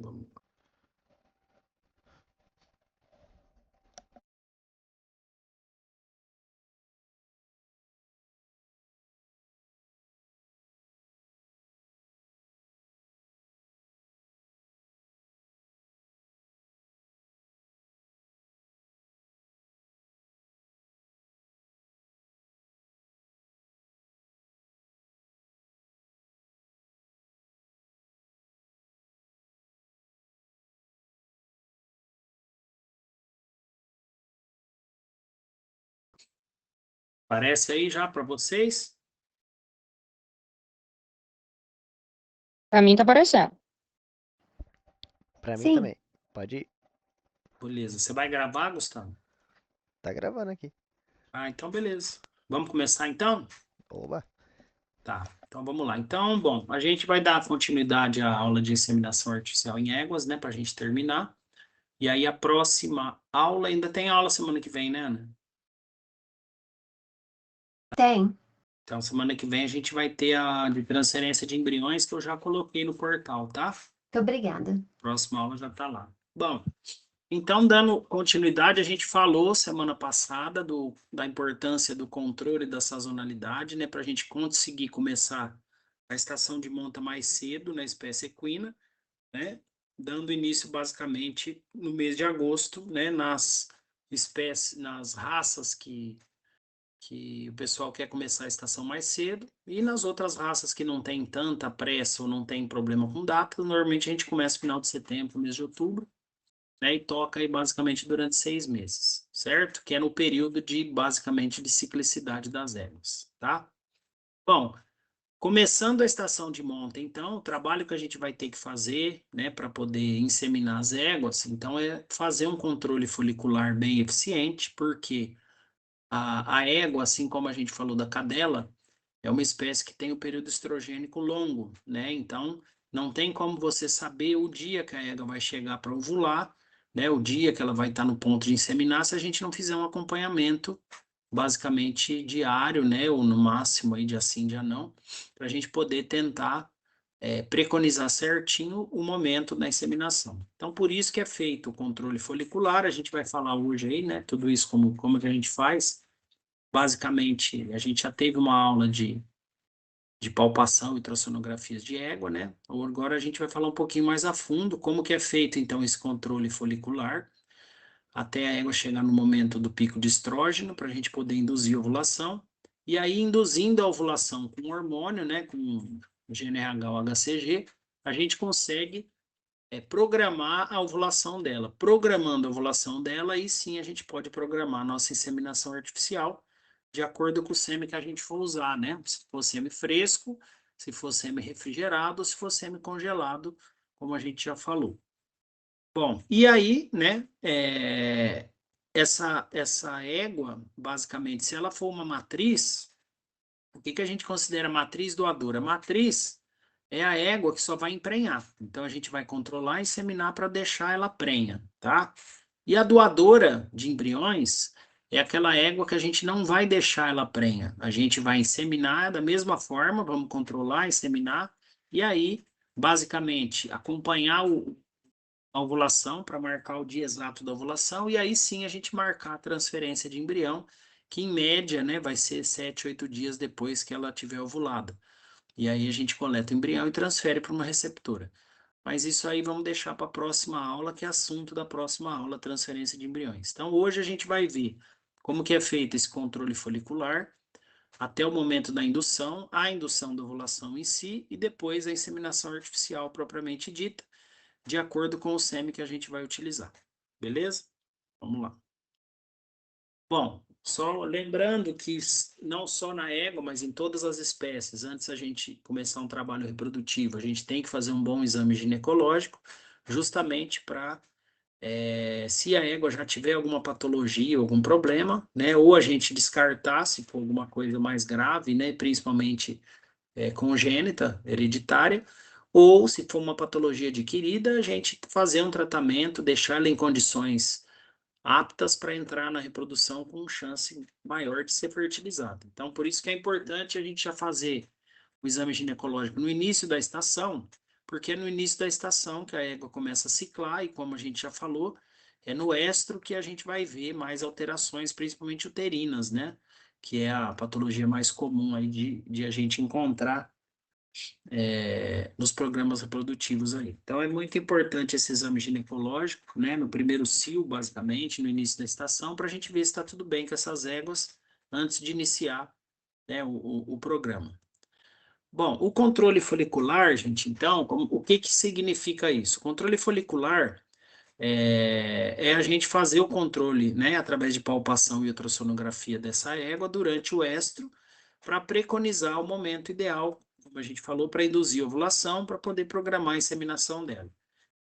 vamos. Aparece aí já para vocês? Pra mim tá aparecendo. Pra mim Sim. também. Pode ir. Beleza. Você vai gravar, Gustavo? Tá gravando aqui. Ah, então beleza. Vamos começar então? Oba. Tá, então vamos lá. Então, bom, a gente vai dar continuidade à aula de inseminação artificial em éguas, né, para a gente terminar. E aí a próxima aula, ainda tem aula semana que vem, né, Ana? Tem. Então, semana que vem a gente vai ter a de transferência de embriões que eu já coloquei no portal, tá? Muito obrigada. Próxima aula já tá lá. Bom, então, dando continuidade, a gente falou semana passada da importância do controle da sazonalidade, né, para a gente conseguir começar a estação de monta mais cedo na espécie equina, né, dando início basicamente no mês de agosto, né, nas espécies, nas raças que o pessoal quer começar a estação mais cedo, e nas outras raças que não tem tanta pressa ou não tem problema com data, normalmente a gente começa no final de setembro, mês de outubro, né, e toca aí basicamente durante 6 meses, certo? Que é no período de, basicamente, de ciclicidade das éguas, tá? Bom, começando a estação de monta, então, o trabalho que a gente vai ter que fazer, né, para poder inseminar as éguas, então, é fazer um controle folicular bem eficiente, porque a égua, assim como a gente falou da cadela, é uma espécie que tem o período estrogênico longo, né? Então, não tem como você saber o dia que a égua vai chegar para ovular, né? O dia que ela vai estar no ponto de inseminar, se a gente não fizer um acompanhamento basicamente diário, né? Ou no máximo aí dia sim, dia não, para a gente poder tentar preconizar certinho o momento da inseminação. Então, por isso que é feito o controle folicular, a gente vai falar hoje aí, né? Tudo isso como que a gente faz. Basicamente, a gente já teve uma aula de palpação e ultrassonografias de égua, né? Agora a gente vai falar um pouquinho mais a fundo como que é feito, então, esse controle folicular, até a égua chegar no momento do pico de estrógeno, para a gente poder induzir a ovulação. E aí, induzindo a ovulação com hormônio, né, com GnRH ou HCG, a gente consegue programar a ovulação dela. Programando a ovulação dela, aí sim a gente pode programar a nossa inseminação artificial de acordo com o sêmen que a gente for usar, né? Se for sêmen fresco, se for sêmen refrigerado, se for sêmen congelado, como a gente já falou. Bom, e aí, né, essa égua, basicamente, se ela for uma matriz, o que a gente considera matriz doadora? Matriz é a égua que só vai emprenhar. Então, a gente vai controlar e inseminar para deixar ela prenha, tá? E a doadora de embriões é aquela égua que a gente não vai deixar ela prenha. A gente vai inseminar da mesma forma, vamos controlar, inseminar, e aí, basicamente, acompanhar a ovulação para marcar o dia exato da ovulação, e aí sim a gente marcar a transferência de embrião, que em média, né, vai ser 7, 8 dias depois que ela tiver ovulado. E aí a gente coleta o embrião e transfere para uma receptora. Mas isso aí vamos deixar para a próxima aula, que é assunto da próxima aula, transferência de embriões. Então hoje a gente vai ver como que é feito esse controle folicular, até o momento da indução, a indução da ovulação em si, e depois a inseminação artificial propriamente dita, de acordo com o sêmen que a gente vai utilizar. Beleza? Vamos lá. Bom, só lembrando que não só na égua, mas em todas as espécies, antes a gente começar um trabalho reprodutivo, a gente tem que fazer um bom exame ginecológico, justamente para, se a égua já tiver alguma patologia, algum problema, né, ou a gente descartar se for alguma coisa mais grave, né, principalmente congênita, hereditária, ou se for uma patologia adquirida, a gente fazer um tratamento, deixar ela em condições aptas para entrar na reprodução com chance maior de ser fertilizada. Então, por isso que é importante a gente já fazer o exame ginecológico no início da estação, porque é no início da estação que a égua começa a ciclar, e como a gente já falou, é no estro que a gente vai ver mais alterações, principalmente uterinas, né? Que é a patologia mais comum aí de a gente encontrar nos programas reprodutivos aí. Então, é muito importante esse exame ginecológico, né? No primeiro cio, basicamente, no início da estação, para a gente ver se está tudo bem com essas éguas antes de iniciar, né, o programa. Bom, o controle folicular, gente, então, o que que significa isso? O controle folicular é a gente fazer o controle, né, através de palpação e ultrassonografia dessa égua durante o estro, para preconizar o momento ideal, como a gente falou, para induzir a ovulação, para poder programar a inseminação dela.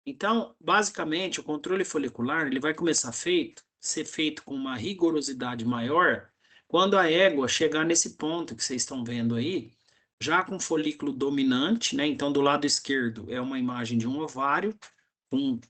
Então, basicamente, o controle folicular ele vai começar ser feito com uma rigorosidade maior quando a égua chegar nesse ponto que vocês estão vendo aí, já com folículo dominante, né? Então, do lado esquerdo é uma imagem de um ovário com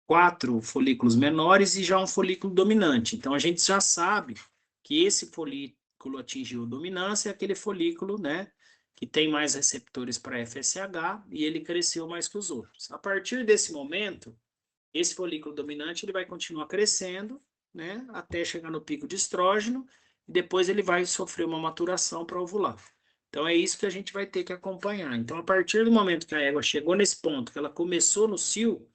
4 folículos menores e já um folículo dominante. Então, a gente já sabe que esse folículo atingiu a dominância, é aquele folículo, né, que tem mais receptores para FSH e ele cresceu mais que os outros. A partir desse momento, esse folículo dominante ele vai continuar crescendo, né, até chegar no pico de estrógeno e depois ele vai sofrer uma maturação para ovular. Então é isso que a gente vai ter que acompanhar. Então a partir do momento que a égua chegou nesse ponto, que ela começou no cio,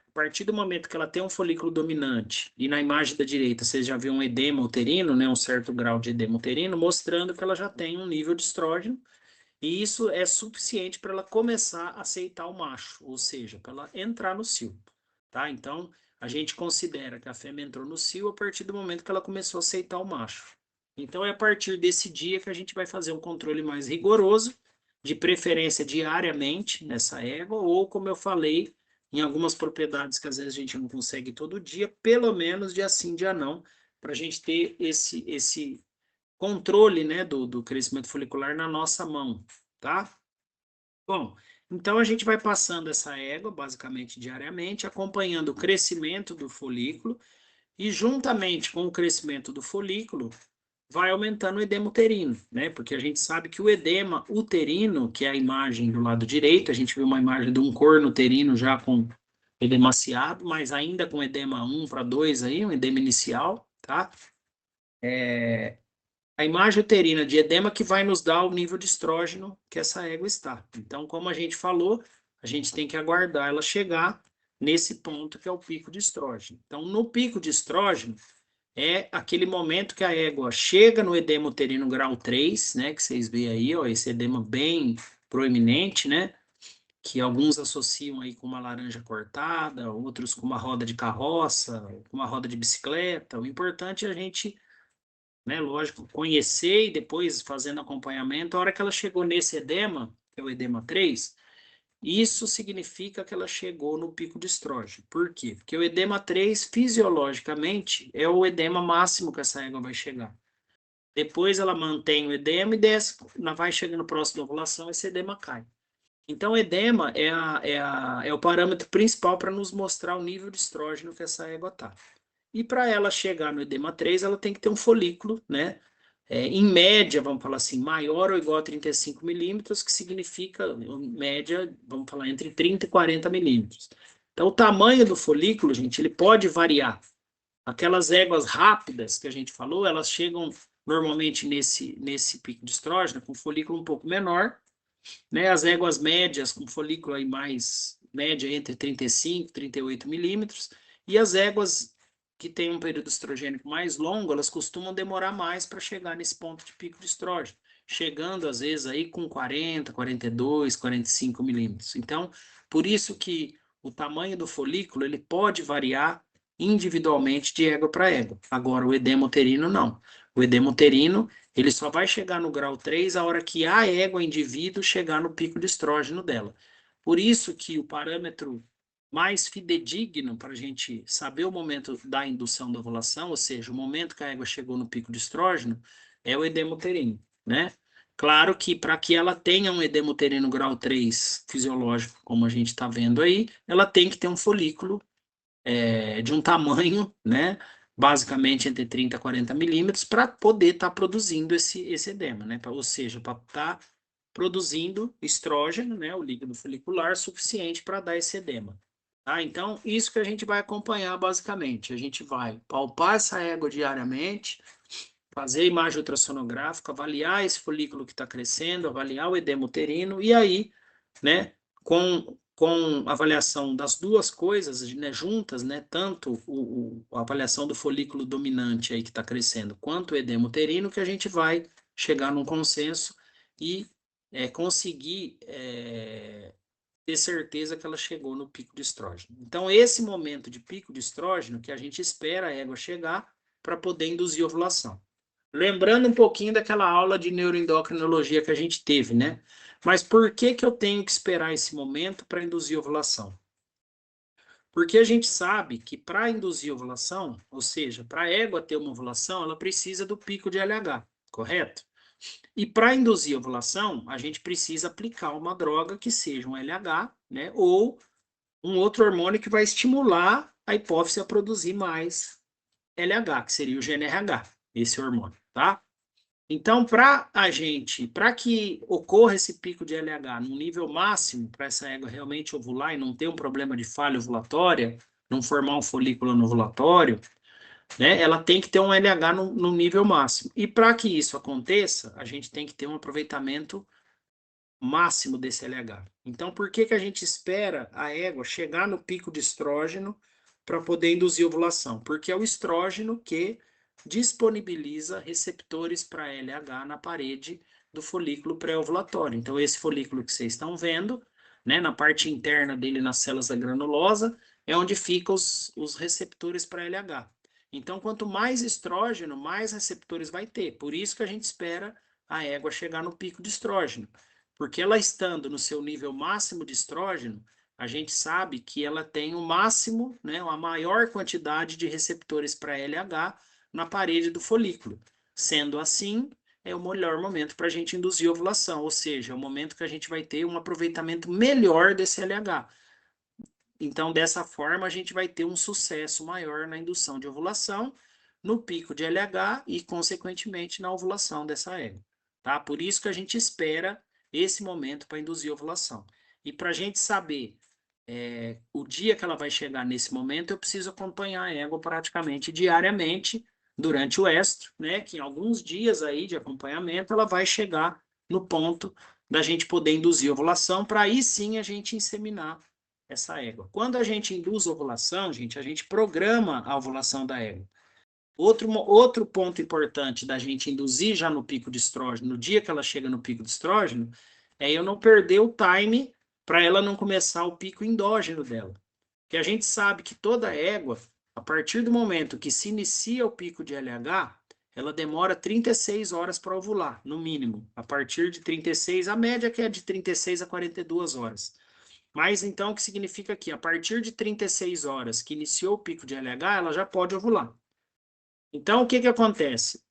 a partir do momento que ela tem um folículo dominante, e na imagem da direita vocês já viram um edema uterino, né, um certo grau de edema uterino, mostrando que ela já tem um nível de estrógeno, e isso é suficiente para ela começar a aceitar o macho, ou seja, para ela entrar no cio, tá? Então, a gente considera que a fêmea entrou no cio a partir do momento que ela começou a aceitar o macho. Então, é a partir desse dia que a gente vai fazer um controle mais rigoroso, de preferência diariamente nessa égua, ou, como eu falei, em algumas propriedades que às vezes a gente não consegue todo dia, pelo menos dia sim, dia não, para a gente ter esse controle, né, do crescimento folicular na nossa mão, tá? Bom, então a gente vai passando essa égua, basicamente diariamente, acompanhando o crescimento do folículo, e juntamente com o crescimento do folículo, vai aumentando o edema uterino, né? Porque a gente sabe que o edema uterino, que é a imagem do lado direito, a gente viu uma imagem de um corno uterino já com edemaciado, mas ainda com edema 1 para 2 aí, um edema inicial, tá? A imagem uterina de edema que vai nos dar o nível de estrógeno que essa égua está. Então, como a gente falou, a gente tem que aguardar ela chegar nesse ponto que é o pico de estrógeno. Então, no pico de estrógeno, é aquele momento que a égua chega no edema uterino grau 3, né, que vocês veem aí, ó, esse edema bem proeminente, né, que alguns associam aí com uma laranja cortada, outros com uma roda de carroça, com uma roda de bicicleta. O importante é a gente, né, lógico, conhecer e depois fazendo acompanhamento. A hora que ela chegou nesse edema, que é o edema 3, isso significa que ela chegou no pico de estrógeno. Por quê? Porque o edema 3, fisiologicamente, é o edema máximo que essa égua vai chegar. Depois ela mantém o edema e desce, vai chegando próximo da ovulação, esse edema cai. Então, o edema é o parâmetro principal para nos mostrar o nível de estrógeno que essa égua está. E para ela chegar no edema 3, ela tem que ter um folículo, né? Em média, vamos falar assim, maior ou igual a 35 milímetros, que significa, em média, vamos falar, entre 30 e 40 milímetros. Então, o tamanho do folículo, gente, ele pode variar. Aquelas éguas rápidas que a gente falou, elas chegam normalmente nesse pico de estrógeno com folículo um pouco menor, né? As éguas médias com folículo aí mais média entre 35 e 38 milímetros, e as éguas que têm um período estrogênico mais longo, elas costumam demorar mais para chegar nesse ponto de pico de estrógeno, chegando às vezes aí com 40, 42, 45 milímetros. Então, por isso que o tamanho do folículo ele pode variar individualmente de égua para égua. Agora, o edema uterino não. O edema uterino ele só vai chegar no grau 3 a hora que a égua indivíduo chegar no pico de estrógeno dela. Por isso que o parâmetro mais fidedigno para a gente saber o momento da indução da ovulação, ou seja, o momento que a égua chegou no pico de estrógeno, é o edema uterino, né? Claro que para que ela tenha um edema uterino grau 3 fisiológico, como a gente está vendo aí, ela tem que ter um folículo de um tamanho, né? Basicamente entre 30 a 40 milímetros, para poder estar produzindo esse edema, né? Ou seja, para estar produzindo estrógeno, né, o líquido folicular, suficiente para dar esse edema. Tá? Então, isso que a gente vai acompanhar basicamente. A gente vai palpar essa égua diariamente, fazer imagem ultrassonográfica, avaliar esse folículo que está crescendo, avaliar o edema uterino, e aí, né, com a avaliação das duas coisas, né, juntas, né, tanto a avaliação do folículo dominante aí que está crescendo, quanto o edema uterino, que a gente vai chegar num consenso e conseguir ter certeza que ela chegou no pico de estrógeno. Então, esse momento de pico de estrógeno que a gente espera a égua chegar para poder induzir ovulação. Lembrando um pouquinho daquela aula de neuroendocrinologia que a gente teve, né? Mas por que que eu tenho que esperar esse momento para induzir ovulação? Porque a gente sabe que para induzir ovulação, ou seja, para a égua ter uma ovulação, ela precisa do pico de LH, correto? E para induzir ovulação, a gente precisa aplicar uma droga que seja um LH, né? Ou um outro hormônio que vai estimular a hipófise a produzir mais LH, que seria o GnRH, esse hormônio, tá? Então, para que ocorra esse pico de LH num nível máximo, para essa égua realmente ovular e não ter um problema de falha ovulatória, não formar um folículo no ovulatório, né, ela tem que ter um LH no nível máximo. E para que isso aconteça, a gente tem que ter um aproveitamento máximo desse LH. Então, por que que a gente espera a égua chegar no pico de estrógeno para poder induzir ovulação? Porque é o estrógeno que disponibiliza receptores para LH na parede do folículo pré-ovulatório. Então, esse folículo que vocês estão vendo, né, na parte interna dele, nas células da granulosa, é onde ficam os receptores para LH. Então, quanto mais estrógeno, mais receptores vai ter. Por isso que a gente espera a égua chegar no pico de estrógeno. Porque ela estando no seu nível máximo de estrógeno, a gente sabe que ela tem o máximo, né, a maior quantidade de receptores para LH na parede do folículo. Sendo assim, é o melhor momento para a gente induzir ovulação, ou seja, é o momento que a gente vai ter um aproveitamento melhor desse LH. Então, dessa forma, a gente vai ter um sucesso maior na indução de ovulação, no pico de LH e, consequentemente, na ovulação dessa égua. Tá? Por isso que a gente espera esse momento para induzir ovulação. E para a gente saber o dia que ela vai chegar nesse momento, eu preciso acompanhar a égua praticamente diariamente durante o estro, né? Que em alguns dias aí de acompanhamento ela vai chegar no ponto da gente poder induzir ovulação, para aí sim a gente inseminar essa égua. Quando a gente induz ovulação, gente, a gente programa a ovulação da égua. Outro ponto importante da gente induzir já no pico de estrógeno, no dia que ela chega no pico de estrógeno, é eu não perder o time para ela não começar o pico endógeno dela. Porque a gente sabe que toda égua, a partir do momento que se inicia o pico de LH, ela demora 36 horas para ovular, no mínimo. A partir de 36, a média que é de 36 a 42 horas. Mas então, o que significa que a partir de 36 horas que iniciou o pico de LH, ela já pode ovular. Então, o que que acontece?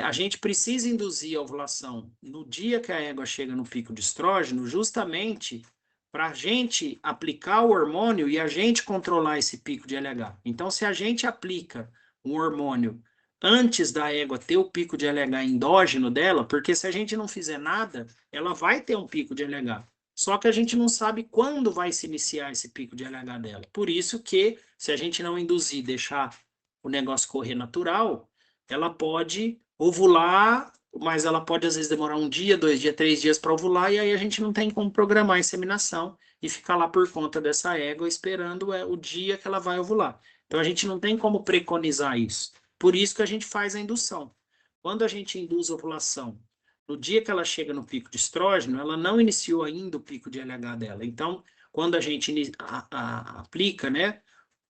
A gente precisa induzir a ovulação no dia que a égua chega no pico de estrógeno, justamente para a gente aplicar o hormônio e a gente controlar esse pico de LH. Então, se a gente aplica um hormônio antes da égua ter o pico de LH endógeno dela, porque se a gente não fizer nada, ela vai ter um pico de LH. Só que a gente não sabe quando vai se iniciar esse pico de LH dela. Por isso que, se a gente não induzir, deixar o negócio correr natural, ela pode ovular, mas ela pode às vezes demorar um dia, 2 dias, 3 dias para ovular, e aí a gente não tem como programar a inseminação e ficar lá por conta dessa égua esperando o dia que ela vai ovular. Então a gente não tem como preconizar isso. Por isso que a gente faz a indução. Quando a gente induz a ovulação, no dia que ela chega no pico de estrógeno, ela não iniciou ainda o pico de LH dela. Então, quando a gente aplica, né,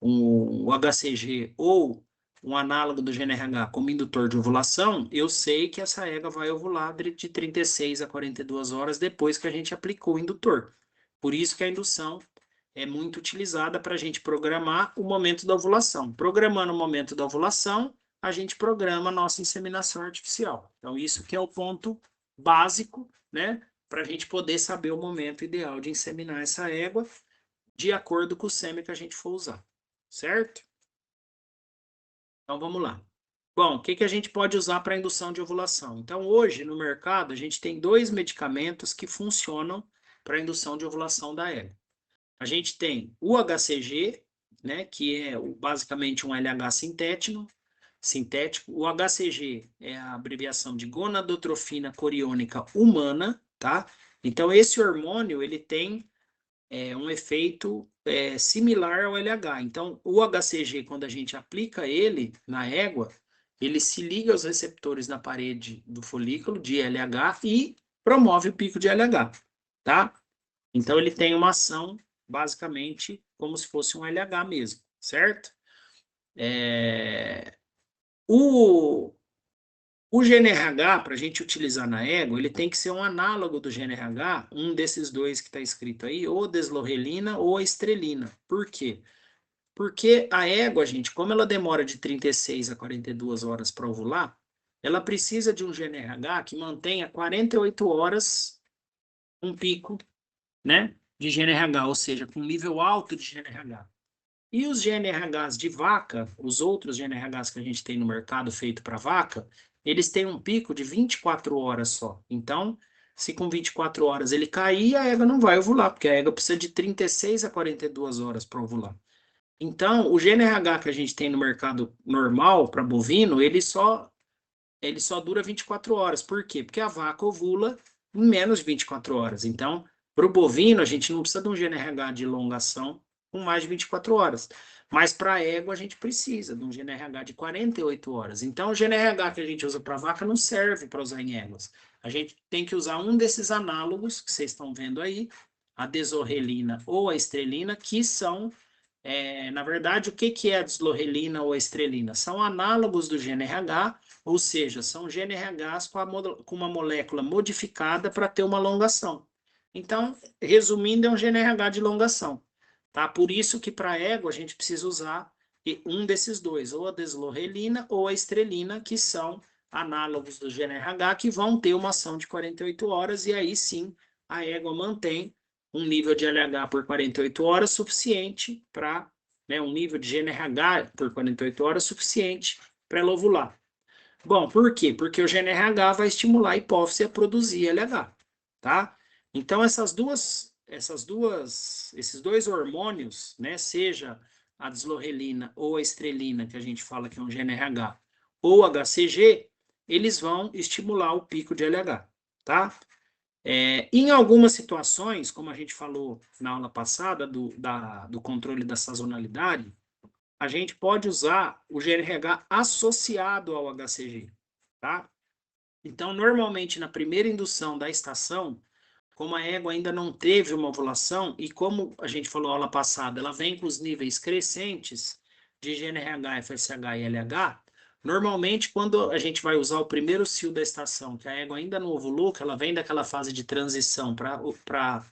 o HCG ou um análogo do GnRH como indutor de ovulação, eu sei que essa égua vai ovular de 36 a 42 horas depois que a gente aplicou o indutor. Por isso que a indução é muito utilizada para a gente programar o momento da ovulação. Programando o momento da ovulação, a gente programa a nossa inseminação artificial. Então, isso que é o ponto básico, né, para a gente poder saber o momento ideal de inseminar essa égua de acordo com o sêmen que a gente for usar. Certo? Então, vamos lá. Bom, o que que a gente pode usar para indução de ovulação? Então, hoje, no mercado, a gente tem 2 medicamentos que funcionam para indução de ovulação da égua. A gente tem o HCG, né, que é basicamente um LH sintético. O HCG é a abreviação de gonadotrofina coriônica humana, tá? Então, esse hormônio, ele tem um efeito similar ao LH. Então, o HCG, quando a gente aplica ele na égua, ele se liga aos receptores na parede do folículo de LH e promove o pico de LH, tá? Então, ele tem uma ação, basicamente, como se fosse um LH mesmo, certo? O GNRH, para a gente utilizar na égua, ele tem que ser um análogo do GNRH, um desses dois que está escrito aí, ou deslorelina ou a estrelina. Por quê? Porque a égua, gente, como ela demora de 36 a 42 horas para ovular, ela precisa de um GNRH que mantenha 48 horas um pico, né, de GNRH, ou seja, com nível alto de GNRH. E os GNRHs de vaca, os outros GNRHs que a gente tem no mercado feito para vaca, eles têm um pico de 24 horas só. Então, se com 24 horas ele cair, a égua não vai ovular, porque a égua precisa de 36 a 42 horas para ovular. Então, o GNRH que a gente tem no mercado normal para bovino, ele só dura 24 horas. Por quê? Porque a vaca ovula em menos de 24 horas. Então, para o bovino, a gente não precisa de um GNRH de elongação com mais de 24 horas. Mas para a égua, a gente precisa de um GNRH de 48 horas. Então, o GNRH que a gente usa para vaca não serve para usar em éguas. A gente tem que usar um desses análogos que vocês estão vendo aí, a desorelina ou a estrelina, que são, na verdade, o que é a deslorelina ou a estrelina? São análogos do GNRH, ou seja, são GNRHs com uma molécula modificada para ter uma alongação. Então, resumindo, é um GNRH de elongação. Tá? Por isso que para égua a gente precisa usar um desses dois, ou a deslorelina ou a estrelina, que são análogos do GNRH, que vão ter uma ação de 48 horas, e aí sim a égua mantém um nível de LH por 48 horas suficiente para, um nível de GNRH por 48 horas suficiente para ela ovular. Bom, por quê? Porque o GNRH vai estimular a hipófise a produzir LH, tá? Então, esses dois hormônios, né, seja a deslorelina ou a estrelina, que a gente fala que é um GNRH, ou HCG, eles vão estimular o pico de LH, tá? Em algumas situações, como a gente falou na aula passada, do controle da sazonalidade, a gente pode usar o GNRH associado ao HCG, tá? Então, normalmente, na primeira indução da estação, como a égua ainda não teve uma ovulação, e como a gente falou na aula passada, ela vem com os níveis crescentes de GNRH, FSH e LH, normalmente, quando a gente vai usar o primeiro cio da estação, que a égua ainda não ovulou, que ela vem daquela fase de transição para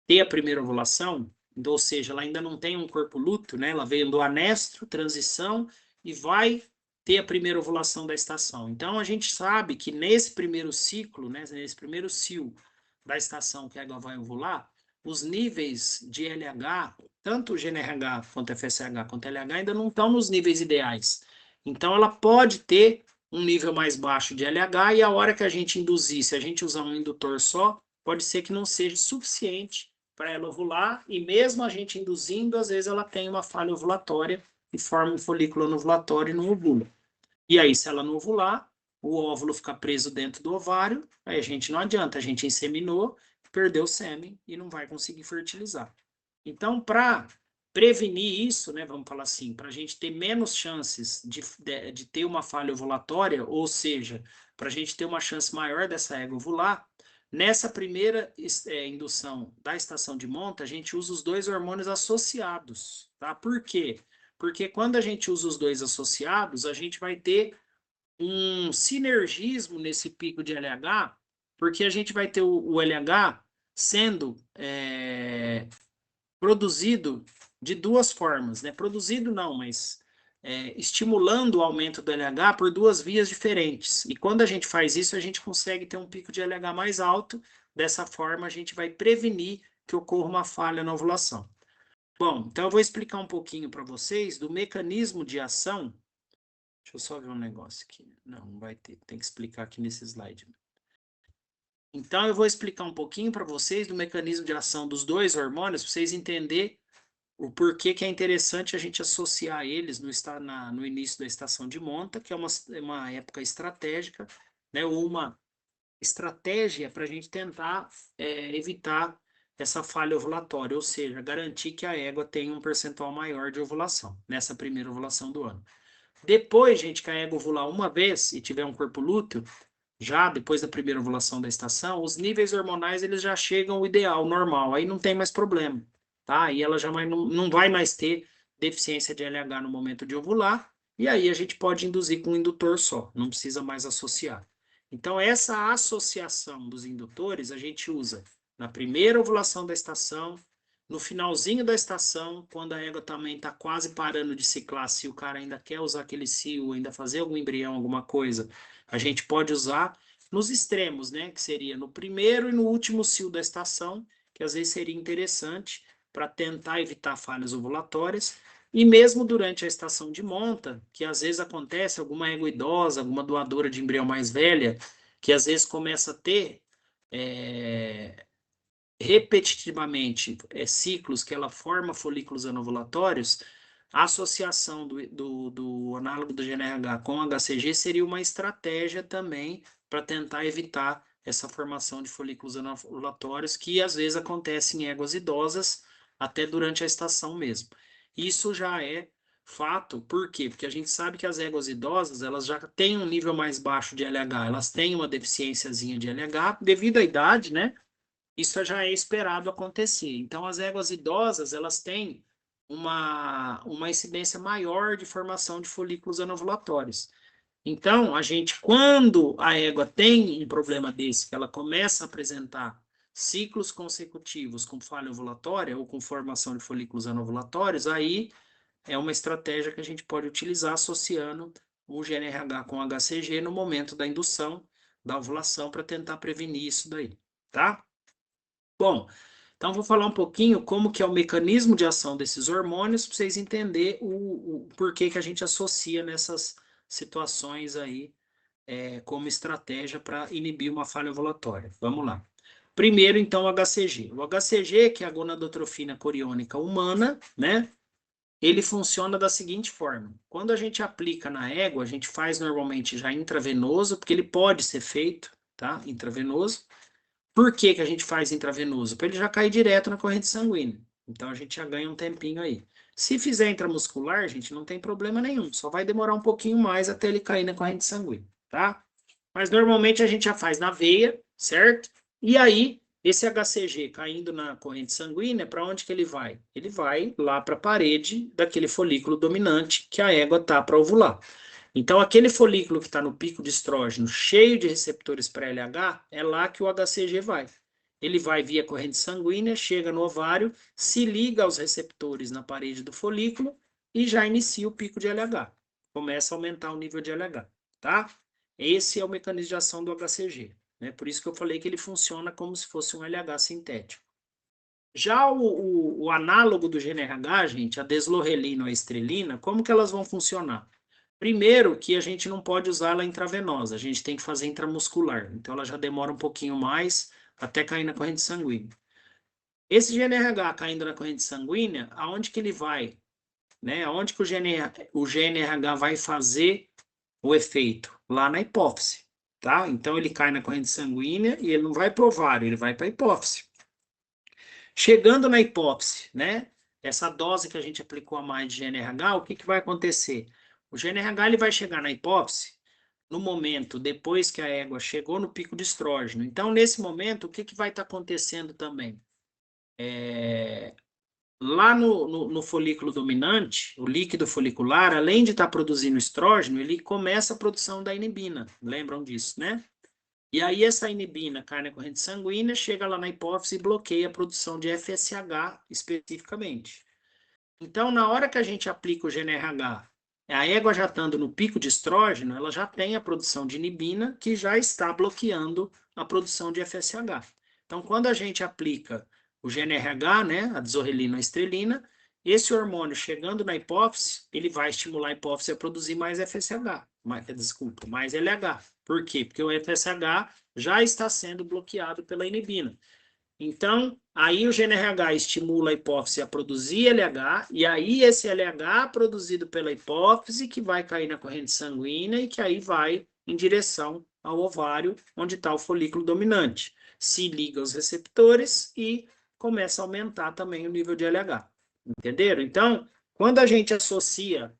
ter a primeira ovulação, ou seja, ela ainda não tem um corpo lúteo, né? Ela veio do anestro, transição, e vai ter a primeira ovulação da estação. Então, a gente sabe que nesse primeiro ciclo, né, nesse primeiro cio da estação que a égua vai ovular, os níveis de LH, tanto o GNRH quanto FSH quanto LH, ainda não estão nos níveis ideais. Então, ela pode ter um nível mais baixo de LH, e a hora que a gente induzir, se a gente usar um indutor só, pode ser que não seja suficiente para ela ovular, e mesmo a gente induzindo, às vezes ela tem uma falha ovulatória e forma um folículo anovulatório e não ovula. E aí, se ela não ovular, o óvulo fica preso dentro do ovário, aí a gente não adianta, a gente inseminou, perdeu o sêmen e não vai conseguir fertilizar. Então, para prevenir isso, né, vamos falar assim, para a gente ter menos chances de ter uma falha ovulatória, ou seja, para a gente ter uma chance maior dessa égua ovular, nessa primeira indução da estação de monta, a gente usa os dois hormônios associados, tá? Por quê? Porque quando a gente usa os dois associados, a gente vai ter um sinergismo nesse pico de LH, porque a gente vai ter o LH sendo produzido de duas formas, né? Produzido não, mas estimulando o aumento do LH por duas vias diferentes. E quando a gente faz isso, a gente consegue ter um pico de LH mais alto. Dessa forma, a gente vai prevenir que ocorra uma falha na ovulação. Bom, então eu vou explicar um pouquinho para vocês do mecanismo de ação Deixa eu só ver um negócio aqui. Não vai ter. Tem que explicar aqui nesse slide. Então, eu vou explicar um pouquinho para vocês do mecanismo de ação dos dois hormônios, para vocês entenderem o porquê que é interessante a gente associar eles no início da estação de monta, que é uma época estratégica, né, ou uma estratégia para a gente tentar evitar essa falha ovulatória, ou seja, garantir que a égua tenha um percentual maior de ovulação, nessa primeira ovulação do ano. Depois, gente, que a égua ovular uma vez e tiver um corpo lúteo, já depois da primeira ovulação da estação, os níveis hormonais eles já chegam ao ideal, normal, aí não tem mais problema, tá? E ela já não vai mais ter deficiência de LH no momento de ovular, e aí a gente pode induzir com um indutor só, não precisa mais associar. Então, essa associação dos indutores a gente usa na primeira ovulação da estação, no finalzinho da estação, quando a égua também está quase parando de ciclar, se o cara ainda quer usar aquele cio, ainda fazer algum embrião, alguma coisa, a gente pode usar nos extremos, né? Que seria no primeiro e no último cio da estação, que às vezes seria interessante para tentar evitar falhas ovulatórias. E mesmo durante a estação de monta, que às vezes acontece alguma égua idosa, alguma doadora de embrião mais velha, que às vezes começa a ter repetitivamente ciclos que ela forma folículos anovulatórios, a associação do análogo do GNRH com HCG seria uma estratégia também para tentar evitar essa formação de folículos anovulatórios que às vezes acontece em éguas idosas até durante a estação mesmo. Isso já é fato, por quê? Porque a gente sabe que as éguas idosas, elas já têm um nível mais baixo de LH, elas têm uma deficiênciazinha de LH devido à idade, né? Isso já é esperado acontecer. Então, as éguas idosas, elas têm uma incidência maior de formação de folículos anovulatórios. Então, a gente, quando a égua tem um problema desse, que ela começa a apresentar ciclos consecutivos com falha ovulatória ou com formação de folículos anovulatórios, aí é uma estratégia que a gente pode utilizar associando o GNRH com HCG no momento da indução, da ovulação, para tentar prevenir isso daí, tá? Bom, então vou falar um pouquinho como que é o mecanismo de ação desses hormônios para vocês entenderem o porquê que a gente associa nessas situações aí como estratégia para inibir uma falha ovulatória. Vamos lá. Primeiro, então, o HCG. O HCG, que é a gonadotrofina coriônica humana, né? Ele funciona da seguinte forma. Quando a gente aplica na égua, a gente faz normalmente já intravenoso, porque ele pode ser feito, tá? Intravenoso. Por que que a gente faz intravenoso? Para ele já cair direto na corrente sanguínea. Então, a gente já ganha um tempinho aí. Se fizer intramuscular, gente, não tem problema nenhum. Só vai demorar um pouquinho mais até ele cair na corrente sanguínea, tá? Mas, normalmente, a gente já faz na veia, certo? E aí, esse HCG caindo na corrente sanguínea, para onde que ele vai? Ele vai lá para a parede daquele folículo dominante que a égua tá para ovular. Então, aquele folículo que está no pico de estrógeno, cheio de receptores para LH, é lá que o HCG vai. Ele vai via corrente sanguínea, chega no ovário, se liga aos receptores na parede do folículo e já inicia o pico de LH. Começa a aumentar o nível de LH, tá? Esse é o mecanismo de ação do HCG, né? Por isso que eu falei que ele funciona como se fosse um LH sintético. Já o análogo do GNRH, gente, a deslorelina ou a estrelina, como que elas vão funcionar? Primeiro, que a gente não pode usar ela intravenosa, a gente tem que fazer intramuscular. Então, ela já demora um pouquinho mais até cair na corrente sanguínea. Esse GNRH caindo na corrente sanguínea, aonde que ele vai? Né? Aonde que o GNRH vai fazer o efeito? Lá na hipófise, tá? Então, ele cai na corrente sanguínea e ele não vai para o ovário, ele vai para a hipófise. Chegando na hipófise, né? Essa dose que a gente aplicou a mais de GNRH, o que que vai acontecer? O GNRH ele vai chegar na hipófise no momento depois que a égua chegou no pico de estrógeno. Então, nesse momento, o que que vai estar acontecendo também? Lá no folículo dominante, o líquido folicular, além de estar produzindo estrógeno, ele começa a produção da inibina. Lembram disso, né? E aí essa inibina cai na corrente sanguínea, chega lá na hipófise e bloqueia a produção de FSH especificamente. Então, na hora que a gente aplica o GNRH, a égua já estando no pico de estrógeno, ela já tem a produção de inibina que já está bloqueando a produção de FSH. Então, quando a gente aplica o GNRH, né, a desorelina ou estrelina, esse hormônio chegando na hipófise, ele vai estimular a hipófise a produzir mais FSH, mais LH. Por quê? Porque o FSH já está sendo bloqueado pela inibina. Então, aí o GNRH estimula a hipófise a produzir LH, e aí esse LH produzido pela hipófise que vai cair na corrente sanguínea e que aí vai em direção ao ovário, onde está o folículo dominante. Se liga aos receptores e começa a aumentar também o nível de LH. Entenderam? Então, quando a gente associa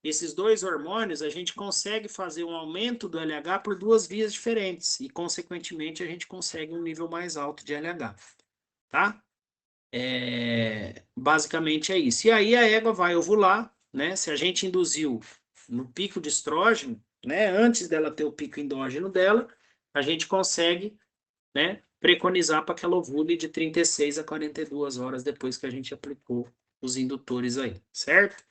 esses dois hormônios, a gente consegue fazer um aumento do LH por duas vias diferentes e, consequentemente, a gente consegue um nível mais alto de LH, tá? Basicamente é isso. E aí a égua vai ovular, né? Se a gente induziu no pico de estrógeno, né? Antes dela ter o pico endógeno dela, a gente consegue, né? Preconizar para que ela ovule de 36 a 42 horas depois que a gente aplicou os indutores aí, certo?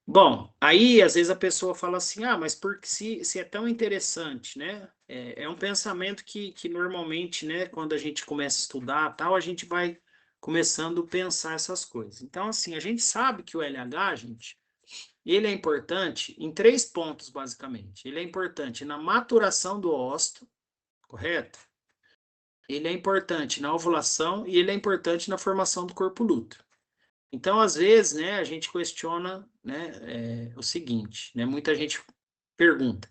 Bom, aí às vezes a pessoa fala assim, mas porque se é tão interessante, né? É um pensamento que normalmente, né, quando a gente começa a estudar tal, a gente vai começando a pensar essas coisas. Então, assim, a gente sabe que o LH, gente, ele é importante em 3 pontos, basicamente. Ele é importante na maturação do óvulo, correto? Ele é importante na ovulação e ele é importante na formação do corpo lúteo. Então, às vezes, né, a gente questiona, né, o seguinte, né, muita gente pergunta,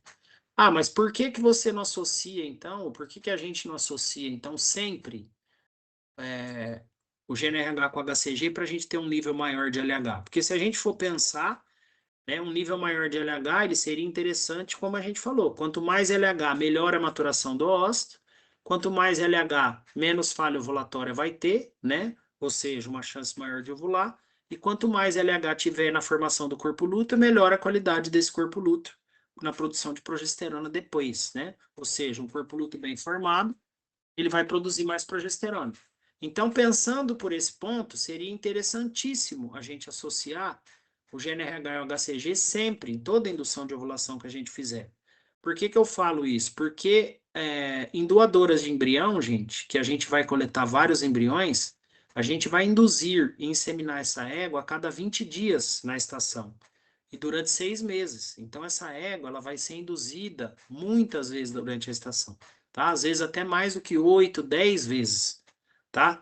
mas por que que você não associa, então, por que que a gente não associa, então, sempre o GNRH com HCG para a gente ter um nível maior de LH? Porque se a gente for pensar, né, um nível maior de LH, ele seria interessante, como a gente falou, quanto mais LH, melhor a maturação do óvulo, quanto mais LH, menos falha ovulatória vai ter, né, ou seja, uma chance maior de ovular, e quanto mais LH tiver na formação do corpo lúteo, melhor a qualidade desse corpo lúteo na produção de progesterona depois, né, ou seja, um corpo lúteo bem formado, ele vai produzir mais progesterona. Então, pensando por esse ponto, seria interessantíssimo a gente associar o GNRH e o HCG sempre, em toda indução de ovulação que a gente fizer. Por que que eu falo isso? Porque em doadoras de embrião, gente, que a gente vai coletar vários embriões, a gente vai induzir e inseminar essa égua a cada 20 dias na estação e durante 6 meses. Então, essa égua ela vai ser induzida muitas vezes durante a estação, tá? Às vezes até mais do que 8, 10 vezes, tá?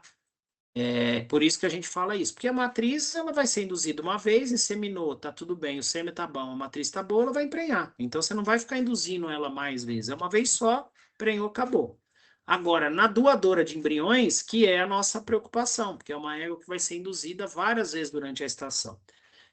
Por isso que a gente fala isso, porque a matriz ela vai ser induzida uma vez, inseminou, tá tudo bem, o sêmen tá bom, a matriz tá boa, ela vai emprenhar. Então você não vai ficar induzindo ela mais vezes, é uma vez só, emprenhou, acabou. Agora, na doadora de embriões, que é a nossa preocupação, porque é uma égua que vai ser induzida várias vezes durante a estação.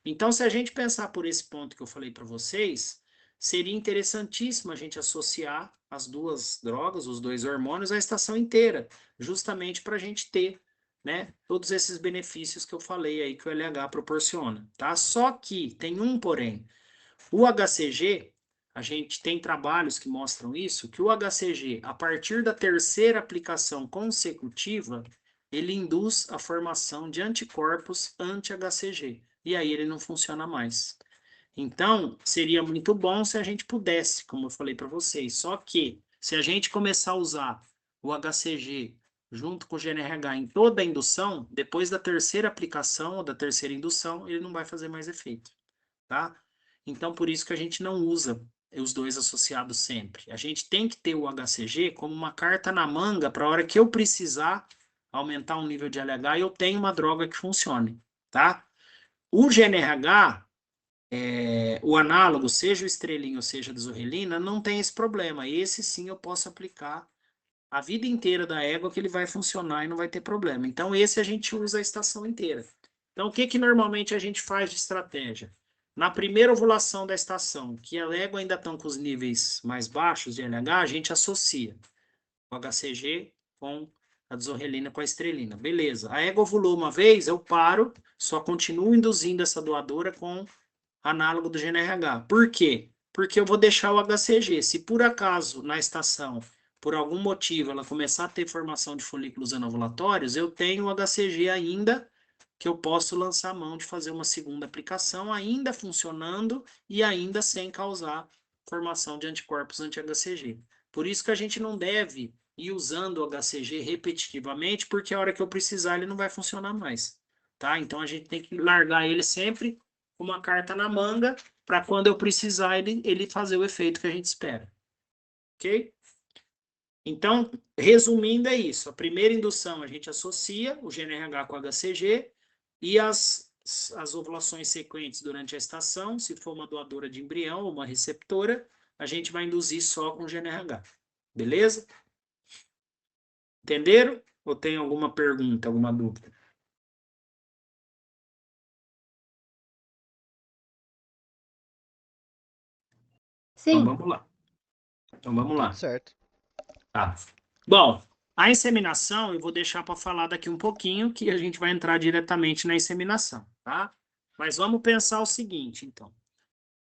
Então, se a gente pensar por esse ponto que eu falei para vocês, seria interessantíssimo a gente associar as duas drogas, os dois hormônios, à estação inteira, justamente para a gente ter, né, todos esses benefícios que eu falei aí que o LH proporciona, tá? Só que tem um porém. O HCG, a gente tem trabalhos que mostram isso, que o HCG, a partir da terceira aplicação consecutiva, ele induz a formação de anticorpos anti-HCG. E aí ele não funciona mais. Então, seria muito bom se a gente pudesse, como eu falei para vocês. Só que, se a gente começar a usar o HCG junto com o GNRH em toda a indução, depois da terceira aplicação ou da terceira indução, ele não vai fazer mais efeito, tá? Então, por isso que a gente não usa os dois associados sempre. A gente tem que ter o HCG como uma carta na manga para a hora que eu precisar aumentar o nível de LH, eu tenho uma droga que funcione, tá? O GNRH, o análogo, seja o estrelinho ou seja a desorrelina, não tem esse problema. Esse sim eu posso aplicar a vida inteira da égua que ele vai funcionar e não vai ter problema. Então, esse a gente usa a estação inteira. Então, o que que normalmente a gente faz de estratégia? Na primeira ovulação da estação, que a égua ainda estão com os níveis mais baixos de LH, a gente associa o HCG com a desorrelina com a estrelina. Beleza. A égua ovulou uma vez, eu paro, só continuo induzindo essa doadora com análogo do GNRH. Por quê? Porque eu vou deixar o HCG. Se por acaso, na estação, por algum motivo, ela começar a ter formação de folículos anovulatórios, eu tenho o HCG ainda, que eu posso lançar a mão de fazer uma segunda aplicação, ainda funcionando e ainda sem causar formação de anticorpos anti-HCG. Por isso que a gente não deve ir usando o HCG repetitivamente, porque a hora que eu precisar ele não vai funcionar mais. tá? Então a gente tem que largar ele sempre com uma carta na manga para quando eu precisar ele fazer o efeito que a gente espera. Ok? Então, resumindo, é isso. A primeira indução a gente associa o GNRH com o HCG e as ovulações sequentes durante a estação, se for uma doadora de embrião ou uma receptora, a gente vai induzir só com o GNRH. Beleza? Entenderam? Ou tem alguma pergunta, alguma dúvida? Então Sim. vamos lá. Então vamos lá. Tudo certo. Tá. Bom, a inseminação eu vou deixar para falar daqui um pouquinho, que a gente vai entrar diretamente na inseminação, tá? Mas vamos pensar o seguinte, então.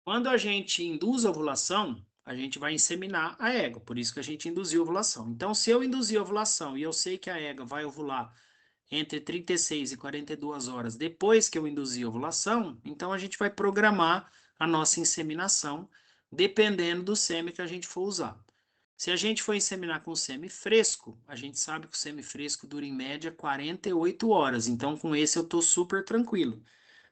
Quando a gente induz a ovulação, a gente vai inseminar a égua, por isso que a gente induziu a ovulação. Então, se eu induzir a ovulação e eu sei que a égua vai ovular entre 36 e 42 horas depois que eu induzir a ovulação, então a gente vai programar a nossa inseminação, dependendo do sêmen que a gente for usar. Se a gente for inseminar com sêmen fresco, a gente sabe que o sêmen fresco dura em média 48 horas, então com esse eu estou super tranquilo,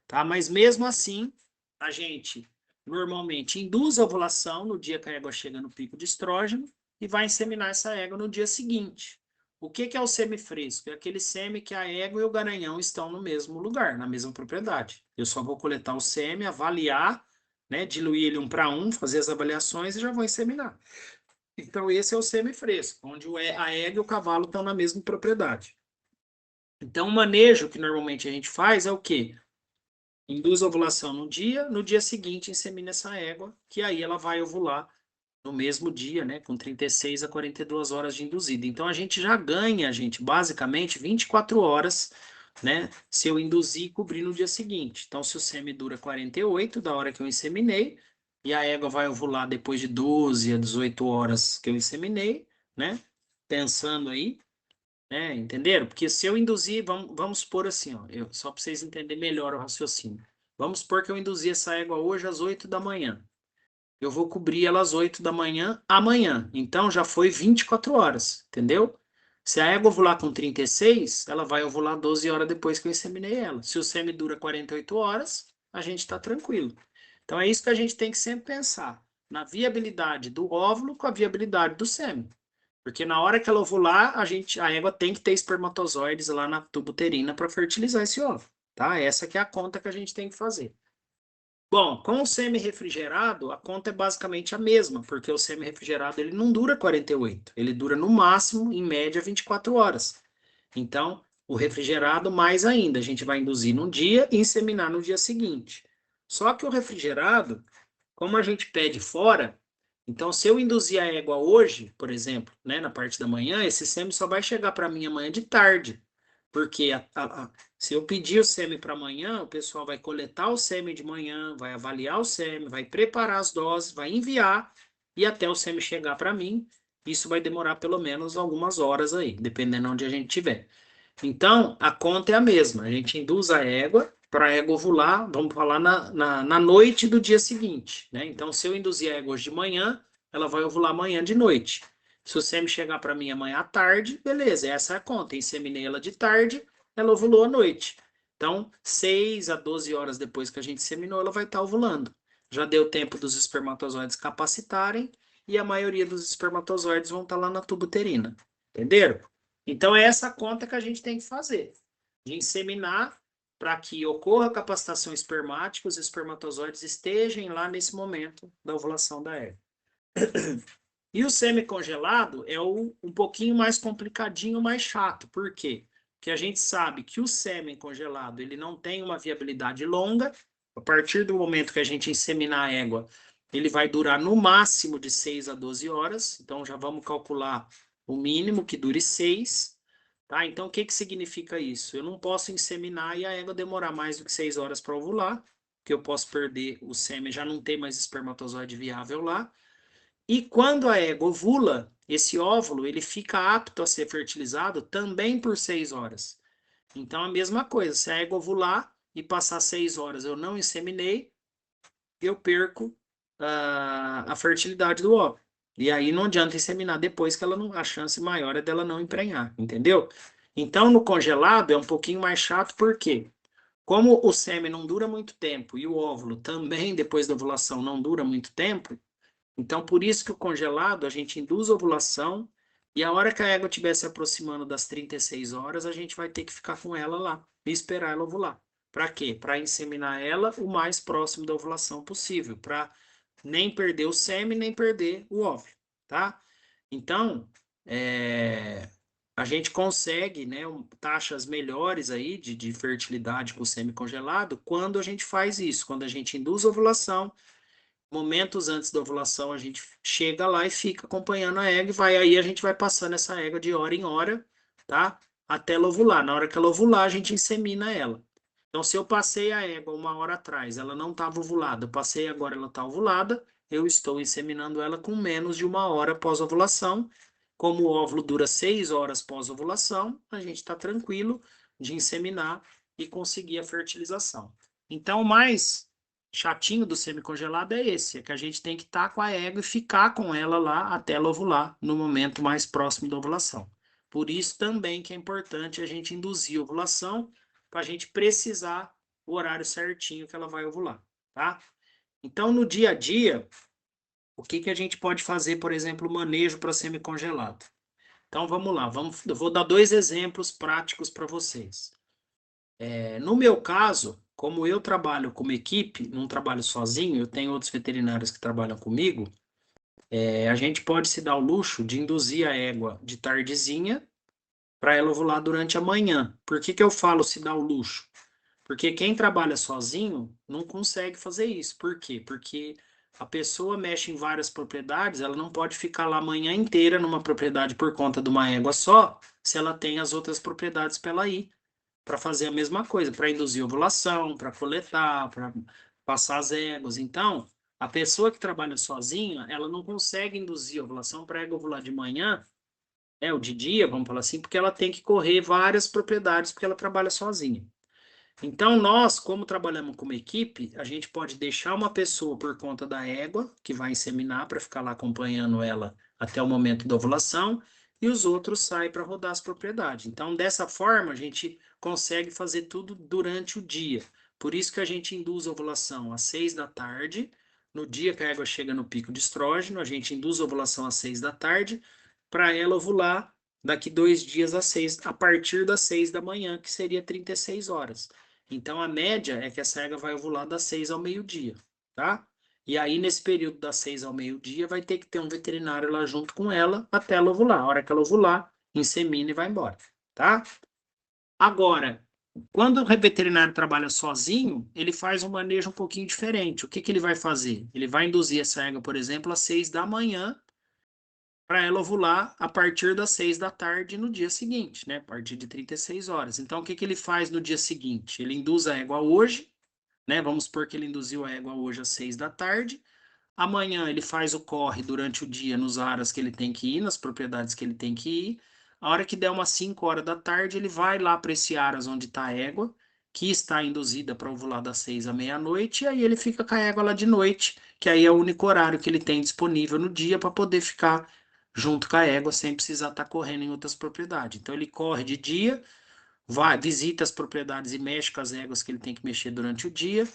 tá? Mas mesmo assim, a gente normalmente induz a ovulação no dia que a égua chega no pico de estrógeno e vai inseminar essa égua no dia seguinte. O que é o semifresco? É aquele sêmen que a égua e o garanhão estão no mesmo lugar, na mesma propriedade. Eu só vou coletar o sêmen, avaliar, né, diluir ele 1 para 1, fazer as avaliações e já vou inseminar. Então, esse é o semifresco, onde a égua e o cavalo estão na mesma propriedade. Então, o manejo que normalmente a gente faz é o quê? Induz a ovulação no dia seguinte insemina essa égua, que aí ela vai ovular no mesmo dia, né, com 36 a 42 horas de induzida. Então a gente já ganha, gente, basicamente 24 horas, né, se eu induzir e cobrir no dia seguinte. Então se o sêmen dura 48 da hora que eu inseminei, e a égua vai ovular depois de 12 a 18 horas que eu inseminei, né, pensando aí, né, entenderam? Porque se eu induzir, vamos supor assim, ó, só para vocês entenderem melhor o raciocínio. Vamos supor que eu induzi essa égua hoje às 8 da manhã. Eu vou cobrir ela às 8 da manhã amanhã. Então já foi 24 horas, entendeu? Se a égua ovular com 36, ela vai ovular 12 horas depois que eu inseminei ela. Se o sêmen dura 48 horas, a gente está tranquilo. Então é isso que a gente tem que sempre pensar, na viabilidade do óvulo com a viabilidade do sêmen. Porque na hora que ela ovular, a égua tem que ter espermatozoides lá na tuba uterina para fertilizar esse óvulo, tá? Essa que é a conta que a gente tem que fazer. Bom, com o semi-refrigerado, a conta é basicamente a mesma, porque o semi-refrigerado ele não dura 48, ele dura no máximo, em média, 24 horas. Então, o refrigerado mais ainda, a gente vai induzir num dia e inseminar no dia seguinte. Só que o refrigerado, como a gente pede fora, então se eu induzir a égua hoje, por exemplo, né, na parte da manhã, esse sêmen só vai chegar para mim amanhã de tarde. Porque se eu pedir o sêmen para amanhã, o pessoal vai coletar o sêmen de manhã, vai avaliar o sêmen, vai preparar as doses, vai enviar, e até o sêmen chegar para mim, isso vai demorar pelo menos algumas horas aí, dependendo de onde a gente estiver. Então, a conta é a mesma. A gente induz a égua para a égua ovular, vamos falar na noite do dia seguinte, né? Então, se eu induzir a égua hoje de manhã, ela vai ovular amanhã de noite. Se o sêmen chegar para mim amanhã à tarde, beleza, essa é a conta. Inseminei ela de tarde, ela ovulou à noite. Então, 6 a 12 horas depois que a gente inseminou, ela vai estar ovulando. Já deu tempo dos espermatozoides capacitarem e a maioria dos espermatozoides vão estar lá na tuba uterina. Entenderam? Então, é essa conta que a gente tem que fazer. De inseminar para que ocorra a capacitação espermática, os espermatozoides estejam lá nesse momento da ovulação da égua. E o semi-congelado é um pouquinho mais complicadinho, mais chato. Por quê? Porque a gente sabe que o sêmen congelado ele não tem uma viabilidade longa. A partir do momento que a gente inseminar a égua, ele vai durar no máximo de 6 a 12 horas. Então, já vamos calcular o mínimo que dure 6. Tá? Então, o que significa isso? Eu não posso inseminar e a égua demorar mais do que 6 horas para ovular, porque eu posso perder o sêmen, já não tem mais espermatozoide viável lá. E quando a égua ovula, esse óvulo ele fica apto a ser fertilizado também por 6 horas. Então, a mesma coisa, se a égua ovular e passar 6 horas eu não inseminei, eu perco a fertilidade do óvulo. E aí não adianta inseminar depois que ela não, a chance maior é dela não emprenhar, entendeu? Então, no congelado é um pouquinho mais chato, por quê? Como o sêmen não dura muito tempo e o óvulo também, depois da ovulação, não dura muito tempo, então por isso que o congelado, a gente induz a ovulação e a hora que a égua estiver se aproximando das 36 horas, a gente vai ter que ficar com ela lá e esperar ela ovular. Para quê? Para inseminar ela o mais próximo da ovulação possível, para nem perder o sêmen, nem perder o óvulo, tá? Então, a gente consegue, né, taxas melhores aí de fertilidade com o semi-congelado quando a gente faz isso, quando a gente induz a ovulação, momentos antes da ovulação a gente chega lá e fica acompanhando a égua e vai, aí a gente vai passando essa égua de hora em hora, tá? Até ela ovular. Na hora que ela ovular, a gente insemina ela. Então, se eu passei a égua 1 hora atrás, ela não estava ovulada, eu passei agora, ela está ovulada, eu estou inseminando ela com menos de 1 hora pós-ovulação. Como o óvulo dura 6 horas pós-ovulação, a gente está tranquilo de inseminar e conseguir a fertilização. Então, o mais chatinho do semicongelado é esse, é que a gente tem que estar com a égua e ficar com ela lá até ela ovular, no momento mais próximo da ovulação. Por isso também que é importante a gente induzir a ovulação, para a gente precisar o horário certinho que ela vai ovular, tá? Então, no dia a dia, o que que a gente pode fazer, por exemplo, manejo para semicongelado? Então, vamos lá, eu vou dar 2 exemplos práticos para vocês. No meu caso, como eu trabalho como equipe, não trabalho sozinho, eu tenho outros veterinários que trabalham comigo, a gente pode se dar o luxo de induzir a égua de tardezinha para ela ovular durante a manhã. Por que que eu falo se dar o luxo? Porque quem trabalha sozinho não consegue fazer isso. Por quê? Porque a pessoa mexe em várias propriedades, ela não pode ficar lá a manhã inteira numa propriedade por conta de uma égua só, se ela tem as outras propriedades para ela ir, para fazer a mesma coisa, para induzir ovulação, para coletar, para passar as éguas. Então, a pessoa que trabalha sozinha, ela não consegue induzir a ovulação para a égua ovular de manhã, ou de dia, vamos falar assim, porque ela tem que correr várias propriedades, porque ela trabalha sozinha. Então, nós, como trabalhamos como equipe, a gente pode deixar uma pessoa por conta da égua, que vai inseminar, para ficar lá acompanhando ela até o momento da ovulação, e os outros saem para rodar as propriedades. Então, dessa forma, a gente consegue fazer tudo durante o dia. Por isso que a gente induz a ovulação às 6 da tarde, no dia que a égua chega no pico de estrógeno, a gente induz a ovulação às 6 da tarde, para ela ovular daqui 2 dias às 6, a partir das 6 da manhã, que seria 36 horas. Então, a média é que essa égua vai ovular das 6 ao meio-dia, tá? E aí, nesse período das 6 ao meio-dia, vai ter que ter um veterinário lá junto com ela até ela ovular. A hora que ela ovular, insemina e vai embora, tá? Agora, quando o veterinário trabalha sozinho, ele faz um manejo um pouquinho diferente. O que que ele vai fazer? Ele vai induzir essa égua, por exemplo, às 6 da manhã, para ela ovular a partir das 6 da tarde no dia seguinte, né? A partir de 36 horas. Então, o que que ele faz no dia seguinte? Ele induz a égua hoje, né? Vamos supor que ele induziu a égua hoje às 6 da tarde. Amanhã ele faz o corre durante o dia nos aras que ele tem que ir, nas propriedades que ele tem que ir. A hora que der umas 5 horas da tarde, ele vai lá para esse aras onde está a égua, que está induzida para ovular das 6 à meia-noite, e aí ele fica com a égua lá de noite, que aí é o único horário que ele tem disponível no dia para poder ficar junto com a égua sem precisar estar correndo em outras propriedades. Então ele corre de dia, vai, visita as propriedades e mexe com as éguas que ele tem que mexer durante o dia.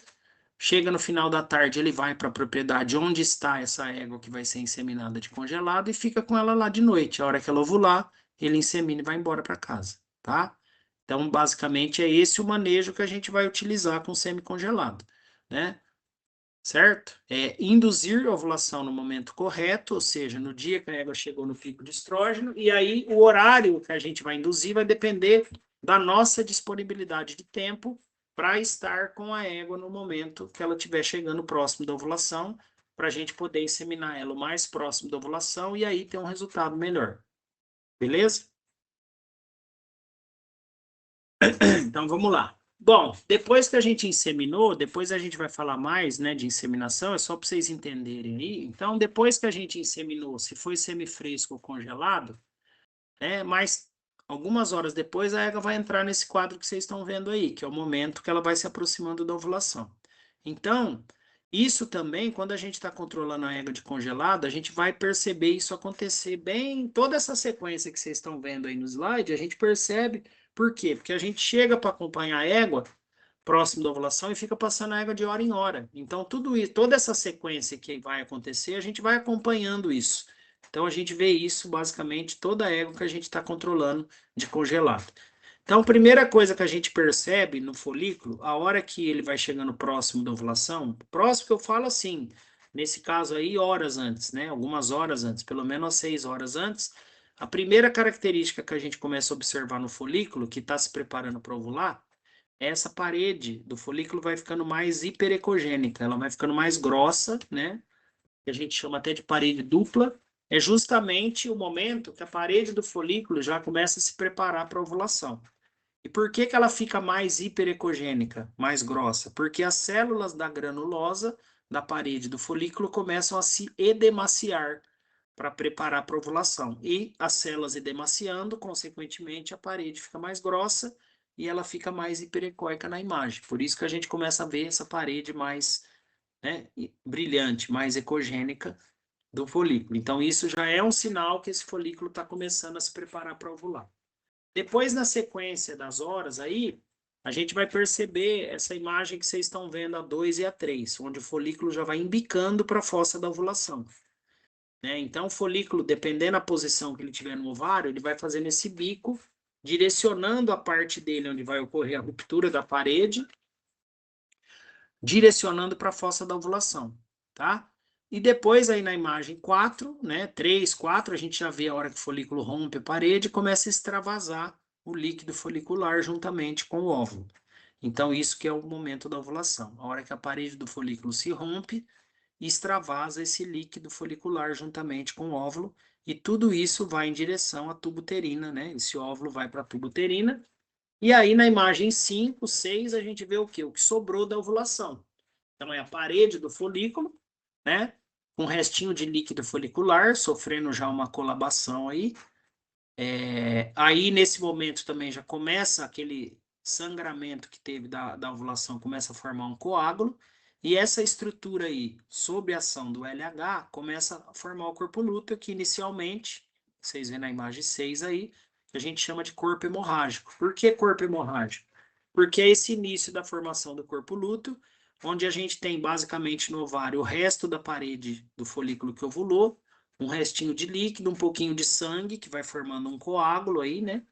Chega no final da tarde, ele vai para a propriedade onde está essa égua que vai ser inseminada de congelado e fica com ela lá de noite. A hora que ela ovular, ele insemina e vai embora para casa, tá? Então, basicamente, é esse o manejo que a gente vai utilizar com semi-congelado, né? Certo? É induzir a ovulação no momento correto, ou seja, no dia que a égua chegou no pico de estrógeno, e aí o horário que a gente vai induzir vai depender da nossa disponibilidade de tempo para estar com a égua no momento que ela estiver chegando próximo da ovulação, para a gente poder inseminar ela o mais próximo da ovulação e aí ter um resultado melhor. Beleza? Então vamos lá. Bom, depois que a gente inseminou, depois a gente vai falar mais, né, de inseminação, é só para vocês entenderem aí. Então, depois que a gente inseminou, se foi semifresco ou congelado, mas algumas horas depois a égua vai entrar nesse quadro que vocês estão vendo aí, que é o momento que ela vai se aproximando da ovulação. Então, isso também, quando a gente está controlando a égua de congelado, a gente vai perceber isso acontecer bem, toda essa sequência que vocês estão vendo aí no slide, a gente percebe. Por quê? Porque a gente chega para acompanhar a égua próximo da ovulação e fica passando a égua de hora em hora. Então, tudo isso, toda essa sequência que vai acontecer, a gente vai acompanhando isso. Então, a gente vê isso, basicamente, toda a égua que a gente está controlando de congelado. Então, a primeira coisa que a gente percebe no folículo, a hora que ele vai chegando próximo da ovulação, próximo que eu falo assim, nesse caso aí, horas antes, né? Algumas horas antes, pelo menos 6 horas antes, a primeira característica que a gente começa a observar no folículo, que está se preparando para ovular, essa parede do folículo vai ficando mais hiperecogênica, ela vai ficando mais grossa, né? Que a gente chama até de parede dupla. É justamente o momento que a parede do folículo já começa a se preparar para a ovulação. E por que que ela fica mais hiperecogênica, mais grossa? Porque as células da granulosa da parede do folículo começam a se edemaciar para preparar para a ovulação. E as células edemaciando, consequentemente, a parede fica mais grossa e ela fica mais hiperecóica na imagem. Por isso que a gente começa a ver essa parede mais, né, brilhante, mais ecogênica do folículo. Então, isso já é um sinal que esse folículo está começando a se preparar para ovular. Depois, na sequência das horas aí, a gente vai perceber essa imagem que vocês estão vendo, a 2 e a 3, onde o folículo já vai embicando para a fossa da ovulação. Né? Então, o folículo, dependendo da posição que ele tiver no ovário, ele vai fazendo esse bico, direcionando a parte dele onde vai ocorrer a ruptura da parede, direcionando para a fossa da ovulação, tá? E depois aí na imagem 4, né, 3, 4, a gente já vê a hora que o folículo rompe a parede e começa a extravasar o líquido folicular juntamente com o óvulo. Então, isso que é o momento da ovulação. A hora que a parede do folículo se rompe, extravasa esse líquido folicular juntamente com o óvulo, e tudo isso vai em direção à tuba uterina, né? Esse óvulo vai para a tuba uterina, e aí na imagem 5, 6, a gente vê o quê? O que sobrou da ovulação. Então é a parede do folículo, né? Um restinho de líquido folicular, sofrendo já uma colabação aí. Aí nesse momento também já começa aquele sangramento que teve da ovulação, começa a formar um coágulo, e essa estrutura aí, sob a ação do LH, começa a formar o corpo lúteo, que inicialmente, vocês veem na imagem 6 aí, a gente chama de corpo hemorrágico. Por que corpo hemorrágico? Porque é esse início da formação do corpo lúteo, onde a gente tem basicamente no ovário o resto da parede do folículo que ovulou, um restinho de líquido, um pouquinho de sangue, que vai formando um coágulo aí, né?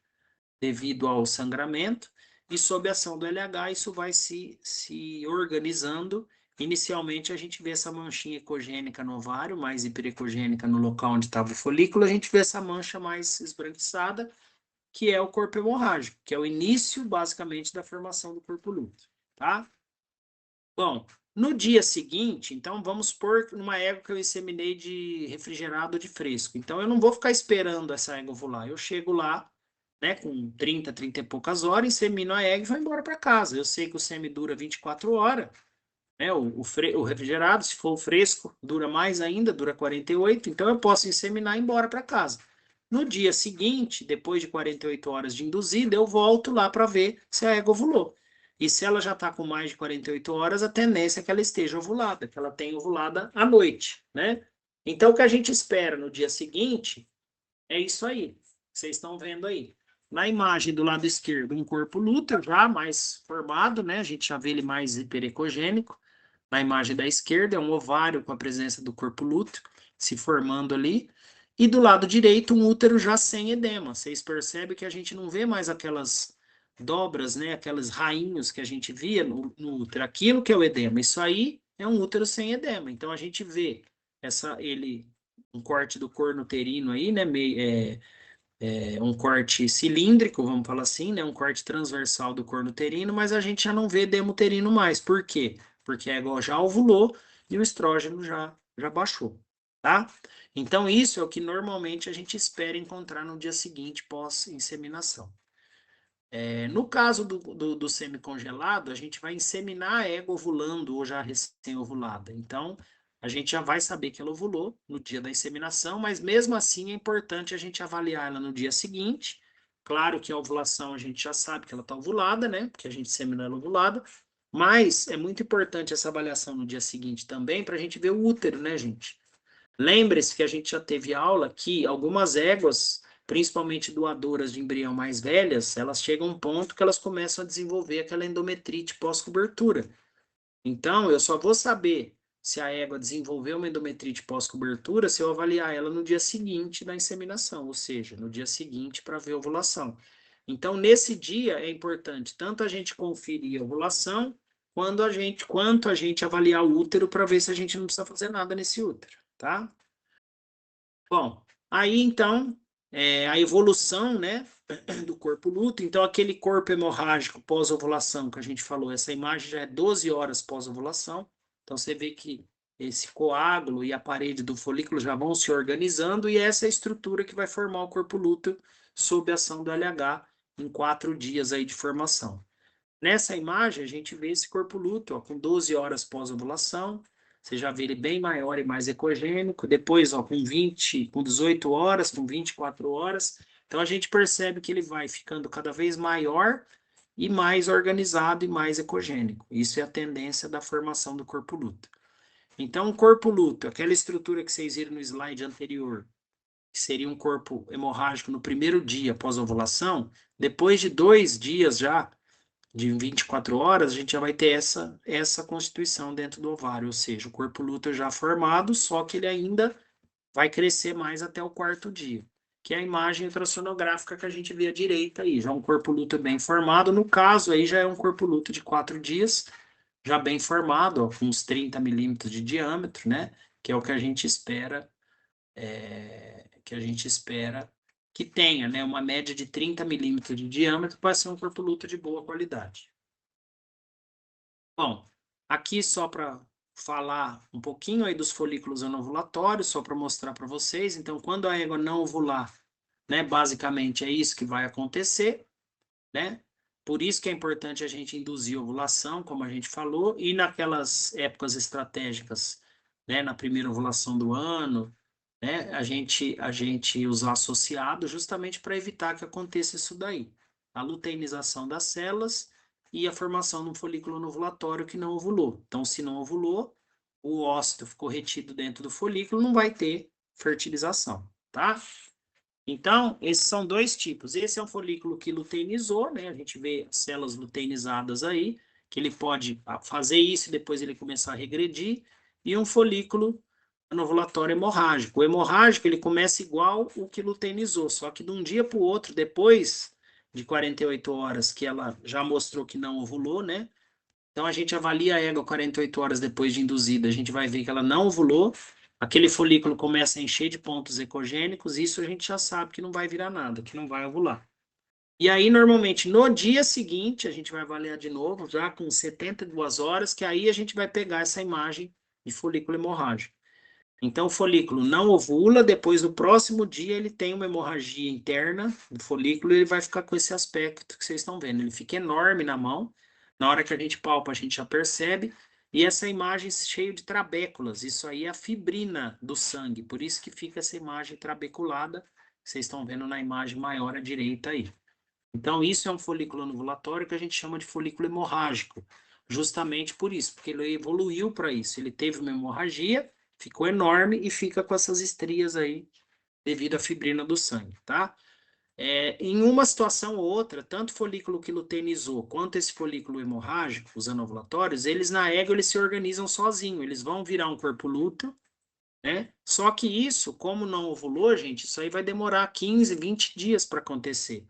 Devido ao sangramento, e sob a ação do LH, isso vai se organizando. Inicialmente, a gente vê essa manchinha ecogênica no ovário, mais hiperecogênica no local onde estava o folículo, a gente vê essa mancha mais esbranquiçada, que é o corpo hemorrágico, que é o início, basicamente, da formação do corpo lúteo, tá? Bom, no dia seguinte, então, vamos pôr numa égua que eu inseminei de refrigerado ou de fresco. Então, eu não vou ficar esperando essa égua ovular. Eu chego lá, né, com 30 e poucas horas, insemino a égua e vou embora para casa. Eu sei que o semi dura 24 horas, né, o refrigerado, se for o fresco, dura mais ainda, dura 48, então eu posso inseminar e ir embora para casa. No dia seguinte, depois de 48 horas de induzida, eu volto lá para ver se a égua ovulou. E se ela já está com mais de 48 horas, a tendência é que ela esteja ovulada, que ela tenha ovulada à noite, né? Então, o que a gente espera no dia seguinte é isso aí, vocês estão vendo aí. Na imagem do lado esquerdo, um corpo lúteo já mais formado, né? A gente já vê ele mais hiperecogênico. Na imagem da esquerda é um ovário com a presença do corpo lúteo se formando ali. E do lado direito, um útero já sem edema. Vocês percebem que a gente não vê mais aquelas dobras, né? Aqueles rainhos que a gente via no útero. Aquilo que é o edema. Isso aí é um útero sem edema. Então a gente vê um corte do corno uterino aí, né? Um corte cilíndrico, vamos falar assim, né? Um corte transversal do corno uterino, mas a gente já não vê edema uterino mais. Por quê? Porque a égua já ovulou e o estrógeno já baixou, tá? Então, isso é o que normalmente a gente espera encontrar no dia seguinte pós-inseminação. No caso do semicongelado, a gente vai inseminar a égua ovulando ou já recém-ovulada. Então, a gente já vai saber que ela ovulou no dia da inseminação, mas mesmo assim é importante a gente avaliar ela no dia seguinte. Claro que a ovulação a gente já sabe que ela está ovulada, né? Porque a gente inseminou ela ovulada. Mas é muito importante essa avaliação no dia seguinte também para a gente ver o útero, né, gente? Lembre-se que a gente já teve aula que algumas éguas principalmente doadoras de embrião mais velhas, elas chegam a um ponto que elas começam a desenvolver aquela endometrite pós-cobertura. Então, eu só vou saber se a égua desenvolveu uma endometrite pós-cobertura se eu avaliar ela no dia seguinte da inseminação, ou seja, no dia seguinte para ver a ovulação. Então, nesse dia é importante tanto a gente conferir a ovulação, quanto a gente avaliar o útero para ver se a gente não precisa fazer nada nesse útero, tá? Bom, aí então, a evolução, né, do corpo lúteo, então aquele corpo hemorrágico pós-ovulação que a gente falou, essa imagem já é 12 horas pós-ovulação, então você vê que esse coágulo e a parede do folículo já vão se organizando e essa é a estrutura que vai formar o corpo lúteo sob a ação do LH em 4 dias aí de formação. Nessa imagem a gente vê esse corpo lúteo, ó, com 12 horas pós-ovulação, você já vê ele bem maior e mais ecogênico, depois ó, com 18 horas, com 24 horas, então a gente percebe que ele vai ficando cada vez maior e mais organizado e mais ecogênico. Isso é a tendência da formação do corpo lúteo. Então o corpo lúteo, aquela estrutura que vocês viram no slide anterior, que seria um corpo hemorrágico no primeiro dia pós-ovulação, depois de 2 dias já, de 24 horas, a gente já vai ter essa constituição dentro do ovário, ou seja, o corpo lúteo já formado, só que ele ainda vai crescer mais até o 4º dia, que é a imagem ultrassonográfica que a gente vê à direita aí, já um corpo lúteo bem formado, no caso aí já é um corpo lúteo de 4 dias, já bem formado, ó, com uns 30 milímetros de diâmetro, né, que é o que a gente espera, que tenha, né, uma média de 30 milímetros de diâmetro para ser um corpo lúteo de boa qualidade. Bom, aqui só para falar um pouquinho aí dos folículos anovulatórios, só para mostrar para vocês. Então, quando a égua não ovular, né, basicamente é isso que vai acontecer, né? Por isso que é importante a gente induzir ovulação, como a gente falou, e naquelas épocas estratégicas, né, na primeira ovulação do ano, né, a gente usar associado justamente para evitar que aconteça isso daí. A luteinização das células e a formação de um folículo ovulatório que não ovulou. Então, se não ovulou, o ócito ficou retido dentro do folículo, não vai ter fertilização, tá? Então, esses são 2 tipos. Esse é um folículo que luteinizou, né? A gente vê células luteinizadas aí, que ele pode fazer isso e depois ele começar a regredir. E um folículo anovulatório hemorrágico. O hemorrágico, ele começa igual o que luteinizou, só que de um dia para o outro, depois de 48 horas que ela já mostrou que não ovulou, né? Então, a gente avalia a égua 48 horas depois de induzida, a gente vai ver que ela não ovulou, aquele folículo começa a encher de pontos ecogênicos, isso a gente já sabe que não vai virar nada, que não vai ovular. E aí, normalmente, no dia seguinte, a gente vai avaliar de novo, já com 72 horas, que aí a gente vai pegar essa imagem de folículo hemorrágico. Então, o folículo não ovula, depois no próximo dia ele tem uma hemorragia interna do folículo e ele vai ficar com esse aspecto que vocês estão vendo. Ele fica enorme na mão, na hora que a gente palpa a gente já percebe, e essa imagem cheia de trabéculas, isso aí é a fibrina do sangue, por isso que fica essa imagem trabeculada, que vocês estão vendo na imagem maior à direita aí. Então, isso é um folículo anovulatório que a gente chama de folículo hemorrágico, justamente por isso, porque ele evoluiu para isso, ele teve uma hemorragia, ficou enorme e fica com essas estrias aí devido à fibrina do sangue, tá? Em uma situação ou outra, tanto o folículo que luteinizou quanto esse folículo hemorrágico, os anovulatórios, eles na égua eles se organizam sozinhos, eles vão virar um corpo lúteo, né? Só que isso, como não ovulou, gente, isso aí vai demorar 15, 20 dias para acontecer.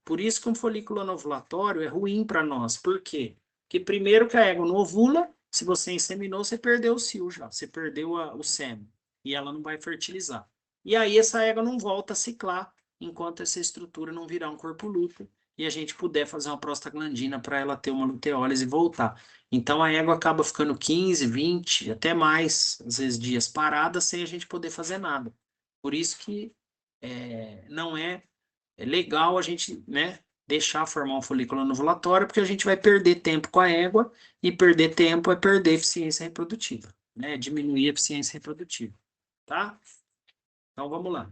Por isso que um folículo anovulatório é ruim para nós. Por quê? Porque primeiro que a égua não ovula, se você inseminou, você perdeu o cio já, você perdeu o sêmen, e ela não vai fertilizar. E aí essa égua não volta a ciclar, enquanto essa estrutura não virar um corpo lúteo, e a gente puder fazer uma prostaglandina para ela ter uma luteólise e voltar. Então a égua acaba ficando 15, 20, até mais, às vezes dias parada, sem a gente poder fazer nada. Por isso que não é legal a gente, né, deixar formar um folículo anovulatório, porque a gente vai perder tempo com a égua, e perder tempo é perder eficiência reprodutiva, né, diminuir a eficiência reprodutiva, tá? Então vamos lá.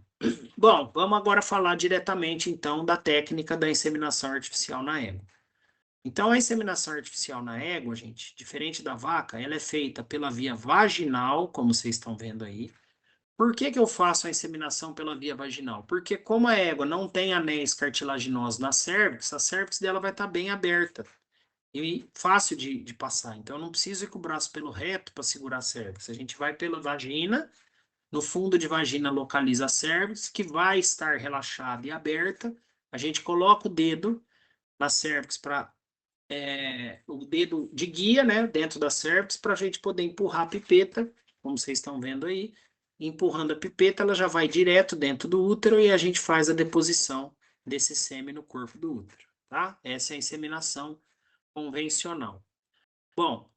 Bom, vamos agora falar diretamente, então, da técnica da inseminação artificial na égua. Então, a inseminação artificial na égua, gente, diferente da vaca, ela é feita pela via vaginal, como vocês estão vendo aí, Por que que eu faço a inseminação pela via vaginal? Porque como a égua não tem anéis cartilaginosos na cérvix, a cérvix dela vai estar bem aberta e fácil de passar. Então, eu não preciso ir com o braço pelo reto para segurar a cérvix. A gente vai pela vagina, no fundo de vagina localiza a cérvix, que vai estar relaxada e aberta. A gente coloca o dedo na cérvix para o dedo de guia, né, dentro da cérvix, para a gente poder empurrar a pipeta, como vocês estão vendo aí. Empurrando a pipeta, ela já vai direto dentro do útero e a gente faz a deposição desse sêmen no corpo do útero, tá? Essa é a inseminação convencional. Bom,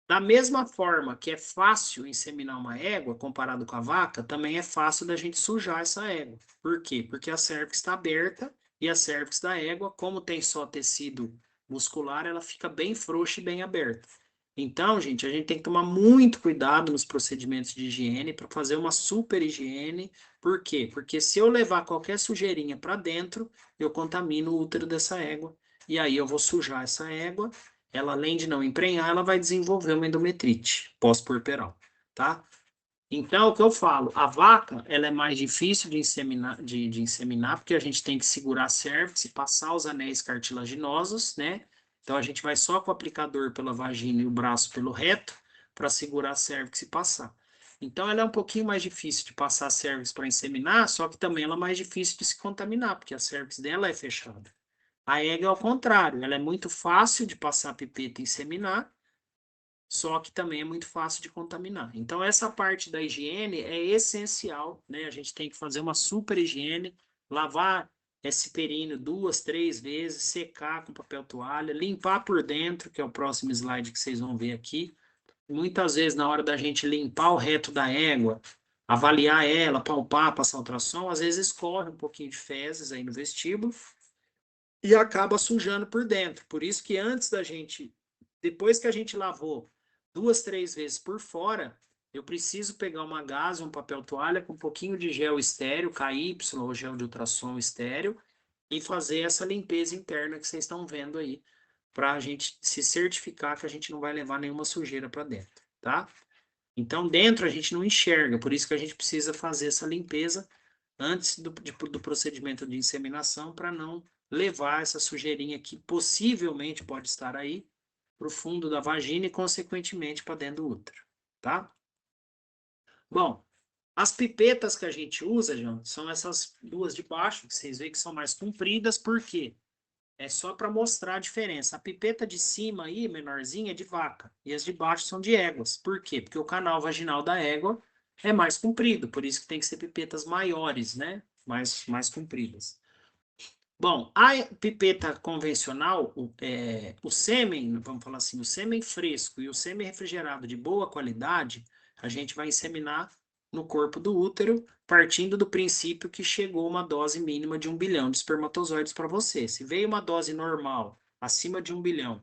da mesma forma que é fácil inseminar uma égua comparado com a vaca, também é fácil da gente sujar essa égua. Por quê? Porque a cérvix está aberta e a cérvix da égua, como tem só tecido muscular, ela fica bem frouxa e bem aberta. Então, gente, a gente tem que tomar muito cuidado nos procedimentos de higiene para fazer uma super higiene. Por quê? Porque se eu levar qualquer sujeirinha para dentro, eu contamino o útero dessa égua. E aí eu vou sujar essa égua. Ela, além de não emprenhar, ela vai desenvolver uma endometrite pós-puerperal, tá? Então, o que eu falo, a vaca, ela é mais difícil de inseminar, porque a gente tem que segurar a cérvix e passar os anéis cartilaginosos, né? Então, a gente vai só com o aplicador pela vagina e o braço pelo reto para segurar a cérvix e passar. Então, ela é um pouquinho mais difícil de passar a cérvix para inseminar, só que também ela é mais difícil de se contaminar, porque a cérvix dela é fechada. A égua é ao contrário, ela é muito fácil de passar a pipeta e inseminar, só que também é muito fácil de contaminar. Então, essa parte da higiene é essencial, né? A gente tem que fazer uma super higiene, lavar esse períneo 2, 3 vezes, secar com papel toalha, limpar por dentro, que é o próximo slide que vocês vão ver aqui. Muitas vezes, na hora da gente limpar o reto da égua, avaliar ela, palpar, passar ultrassom, às vezes escorre um pouquinho de fezes aí no vestíbulo e acaba sujando por dentro. Por isso que antes da gente, depois que a gente lavou 2, 3 vezes por fora, eu preciso pegar uma gaze, um papel toalha com um pouquinho de gel estéreo, KY ou gel de ultrassom estéreo, e fazer essa limpeza interna que vocês estão vendo aí, para a gente se certificar que a gente não vai levar nenhuma sujeira para dentro, tá? Então, dentro a gente não enxerga, por isso que a gente precisa fazer essa limpeza antes do procedimento de inseminação, para não levar essa sujeirinha que possivelmente pode estar aí para o fundo da vagina e, consequentemente, para dentro do útero, tá? Bom, as pipetas que a gente usa, João, são essas duas de baixo, que vocês veem que são mais compridas, por quê? É só para mostrar a diferença. A pipeta de cima aí, menorzinha, é de vaca, e as de baixo são de éguas. Por quê? Porque o canal vaginal da égua é mais comprido, por isso que tem que ser pipetas maiores, né? Mais compridas. Bom, a pipeta convencional, o sêmen, vamos falar assim, o sêmen fresco e o sêmen refrigerado de boa qualidade, a gente vai inseminar no corpo do útero, partindo do princípio que chegou uma dose mínima de 1 bilhão de espermatozoides para você. Se veio uma dose normal, acima de 1 bilhão,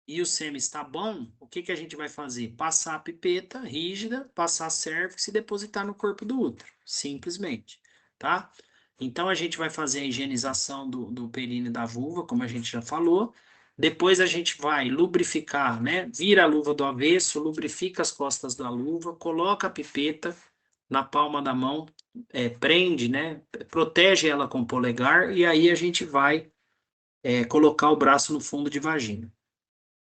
e o sêmen está bom, o que que a gente vai fazer? Passar a pipeta rígida, passar a cérvix e depositar no corpo do útero, simplesmente, tá? Então, a gente vai fazer a higienização do períneo da vulva, como a gente já falou. Depois a gente vai lubrificar, né? Vira a luva do avesso, lubrifica as costas da luva, coloca a pipeta na palma da mão, prende, né? Protege ela com o polegar e aí a gente vai colocar o braço no fundo de vagina.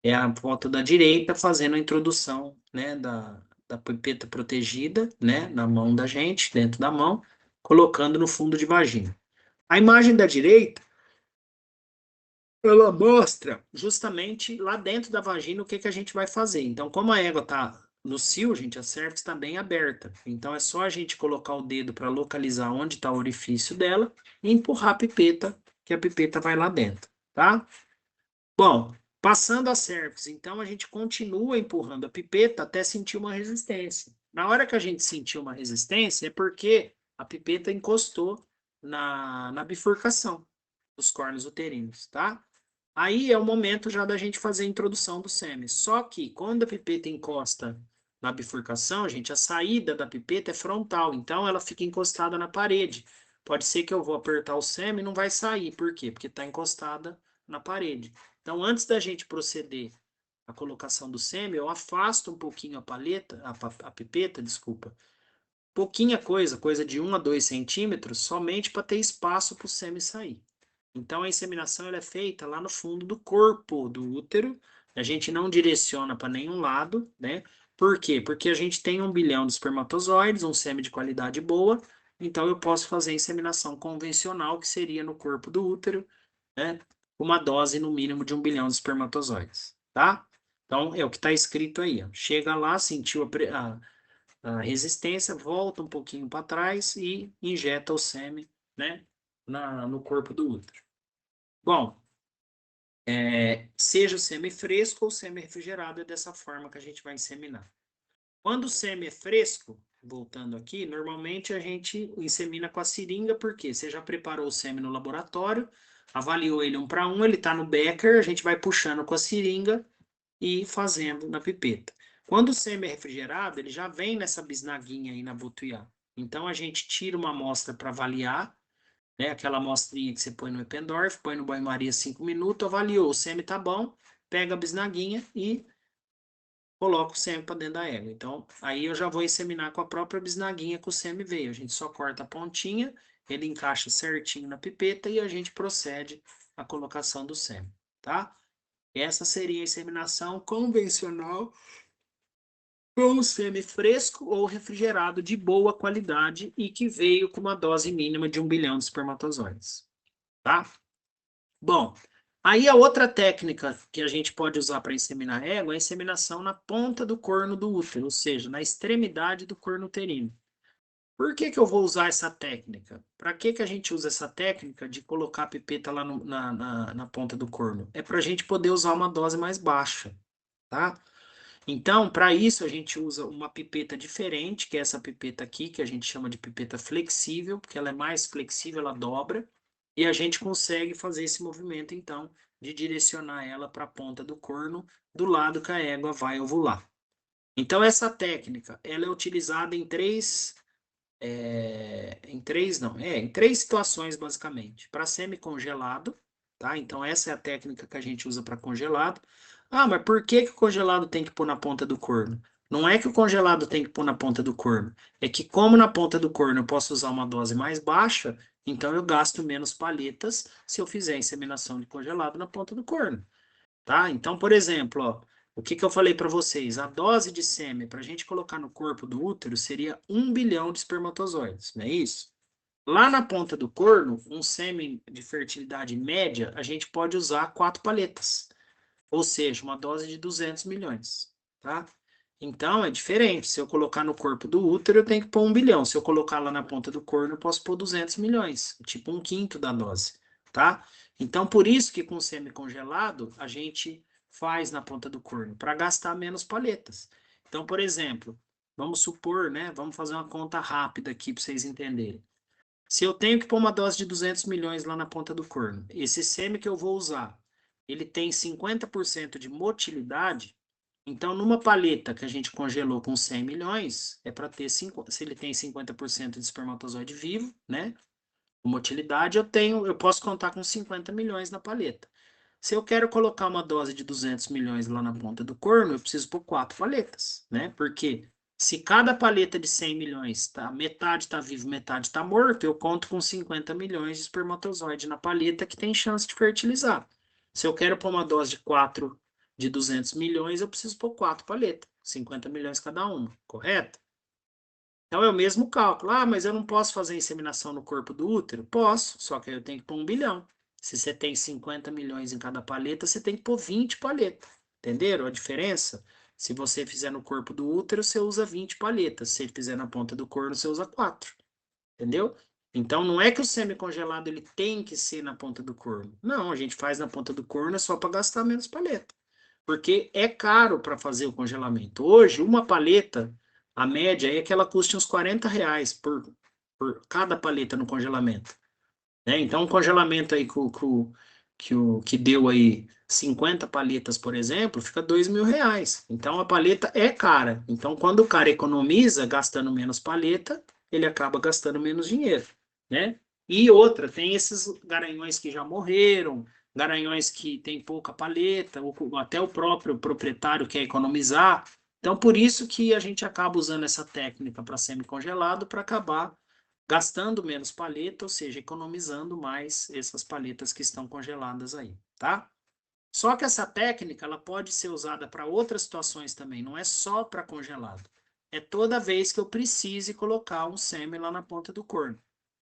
É a ponta da direita fazendo a introdução, né? Da pipeta protegida, né? Na mão da gente, dentro da mão, colocando no fundo de vagina. A imagem da direita, ela mostra justamente lá dentro da vagina o que que a gente vai fazer. Então, como a égua está no cio, gente, a cérvix está bem aberta. Então, é só a gente colocar o dedo para localizar onde está o orifício dela e empurrar a pipeta, que a pipeta vai lá dentro, tá? Bom, passando a cérvix, então a gente continua empurrando a pipeta até sentir uma resistência. Na hora que a gente sentir uma resistência, é porque a pipeta encostou na bifurcação dos córneos uterinos, tá? Aí é o momento já da gente fazer a introdução do sêmen. Só que quando a pipeta encosta na bifurcação, gente, a saída da pipeta é frontal, então ela fica encostada na parede. Pode ser que eu vou apertar o sêmen e não vai sair. Por quê? Porque está encostada na parede. Então, antes da gente proceder à colocação do sêmen, eu afasto um pouquinho a pipeta, desculpa, pouquinha coisa de 1 a 2 centímetros, somente para ter espaço para o sêmen sair. Então, a inseminação ela é feita lá no fundo do corpo do útero, a gente não direciona para nenhum lado, né? Por quê? Porque a gente tem 1 bilhão de espermatozoides, um sêmen de qualidade boa, então eu posso fazer a inseminação convencional, que seria no corpo do útero, né? Uma dose no mínimo de 1 bilhão de espermatozoides, tá? Então, é o que está escrito aí, ó. Chega lá, sentiu a resistência, volta um pouquinho para trás e injeta o sêmen, né? No corpo do útero. Bom, seja o semi-fresco ou semi-refrigerado, é dessa forma que a gente vai inseminar. Quando o sêmen é fresco, voltando aqui, normalmente a gente insemina com a seringa, porque você já preparou o sêmen no laboratório, avaliou ele 1 para 1, ele está no becker, a gente vai puxando com a seringa e fazendo na pipeta. Quando o sêmen é refrigerado, ele já vem nessa bisnaguinha aí na botuiá. Então a gente tira uma amostra para avaliar, né? Aquela amostrinha que você põe no Eppendorf, põe no banho-maria 5 minutos, avaliou, o sêmen tá bom, pega a bisnaguinha e coloca o sêmen para dentro da égua. Então, aí eu já vou inseminar com a própria bisnaguinha que o sêmen veio. A gente só corta a pontinha, ele encaixa certinho na pipeta e a gente procede à colocação do sêmen, tá? Essa seria a inseminação convencional com sêmen fresco ou refrigerado de boa qualidade e que veio com uma dose mínima de 1 bilhão de espermatozoides, tá? Bom, aí a outra técnica que a gente pode usar para inseminar égua é a inseminação na ponta do corno do útero, ou seja, na extremidade do corno uterino. Por que que eu vou usar essa técnica? Para que a gente usa essa técnica de colocar a pipeta lá na ponta do corno? É para a gente poder usar uma dose mais baixa, tá? Então, para isso, a gente usa uma pipeta diferente, que é essa pipeta aqui, que a gente chama de pipeta flexível, porque ela é mais flexível, ela dobra, e a gente consegue fazer esse movimento, então, de direcionar ela para a ponta do corno, do lado que a égua vai ovular. Então, essa técnica, ela é utilizada em em três situações, basicamente. Para semi-congelado, tá? Então, essa é a técnica que a gente usa para congelado. Ah, mas por que que o congelado tem que pôr na ponta do corno? Não é que o congelado tem que pôr na ponta do corno. É que, como na ponta do corno eu posso usar uma dose mais baixa, então eu gasto menos palhetas se eu fizer inseminação de congelado na ponta do corno, tá? Então, por exemplo, ó, o que que eu falei para vocês? A dose de sêmen para a gente colocar no corpo do útero seria 1 bilhão de espermatozoides, não é isso? Lá na ponta do corno, um sêmen de fertilidade média, a gente pode usar 4 paletas, ou seja, uma dose de 200 milhões, tá? Então, é diferente. Se eu colocar no corpo do útero, eu tenho que pôr 1 bilhão. Se eu colocar lá na ponta do corno, eu posso pôr 200 milhões, tipo 1/5 da dose, tá? Então, por isso que com semi-congelado, a gente faz na ponta do corno, para gastar menos paletas. Então, por exemplo, vamos supor, né? Vamos fazer uma conta rápida aqui para vocês entenderem. Se eu tenho que pôr uma dose de 200 milhões lá na ponta do corno, esse sêmen que eu vou usar, ele tem 50% de motilidade, então numa paleta que a gente congelou com 100 milhões, é para ter, se ele tem 50% de espermatozoide vivo, né? Com motilidade, eu posso contar com 50 milhões na paleta. Se eu quero colocar uma dose de 200 milhões lá na ponta do corno, eu preciso pôr 4 paletas, né? Porque se cada paleta de 100 milhões, metade está vivo, metade está morto, eu conto com 50 milhões de espermatozoide na paleta que tem chance de fertilizar. Se eu quero pôr uma dose de 4 de 200 milhões, eu preciso pôr 4 paletas, 50 milhões cada uma, correto? Então é o mesmo cálculo. Ah, mas eu não posso fazer inseminação no corpo do útero? Posso, só que eu tenho que pôr 1 bilhão. Se você tem 50 milhões em cada paleta, você tem que pôr 20 paletas. Entenderam a diferença? Se você fizer no corpo do útero, você usa 20 paletas. Se você fizer na ponta do corno, você usa 4. Entendeu? Então não é que o semi-congelado ele tem que ser na ponta do corno. Não, a gente faz na ponta do corno só para gastar menos paleta. Porque é caro para fazer o congelamento. Hoje, uma paleta, a média é que ela custe uns R$ 40 por cada paleta no congelamento. Né? Então, um congelamento aí que deu aí 50 paletas, por exemplo, fica R$ 2.000. Então, a paleta é cara. Então, quando o cara economiza gastando menos paleta, ele acaba gastando menos dinheiro, né? E outra, tem esses garanhões que já morreram, garanhões que tem pouca paleta, ou até o próprio proprietário quer economizar, Então, por isso que a gente acaba usando essa técnica para semi-congelado para acabar gastando menos paleta, ou seja, economizando mais essas paletas que estão congeladas aí, tá? Só que essa técnica, ela pode ser usada para outras situações também, não é só para congelado. É toda vez que eu precise colocar um semi lá na ponta do corno.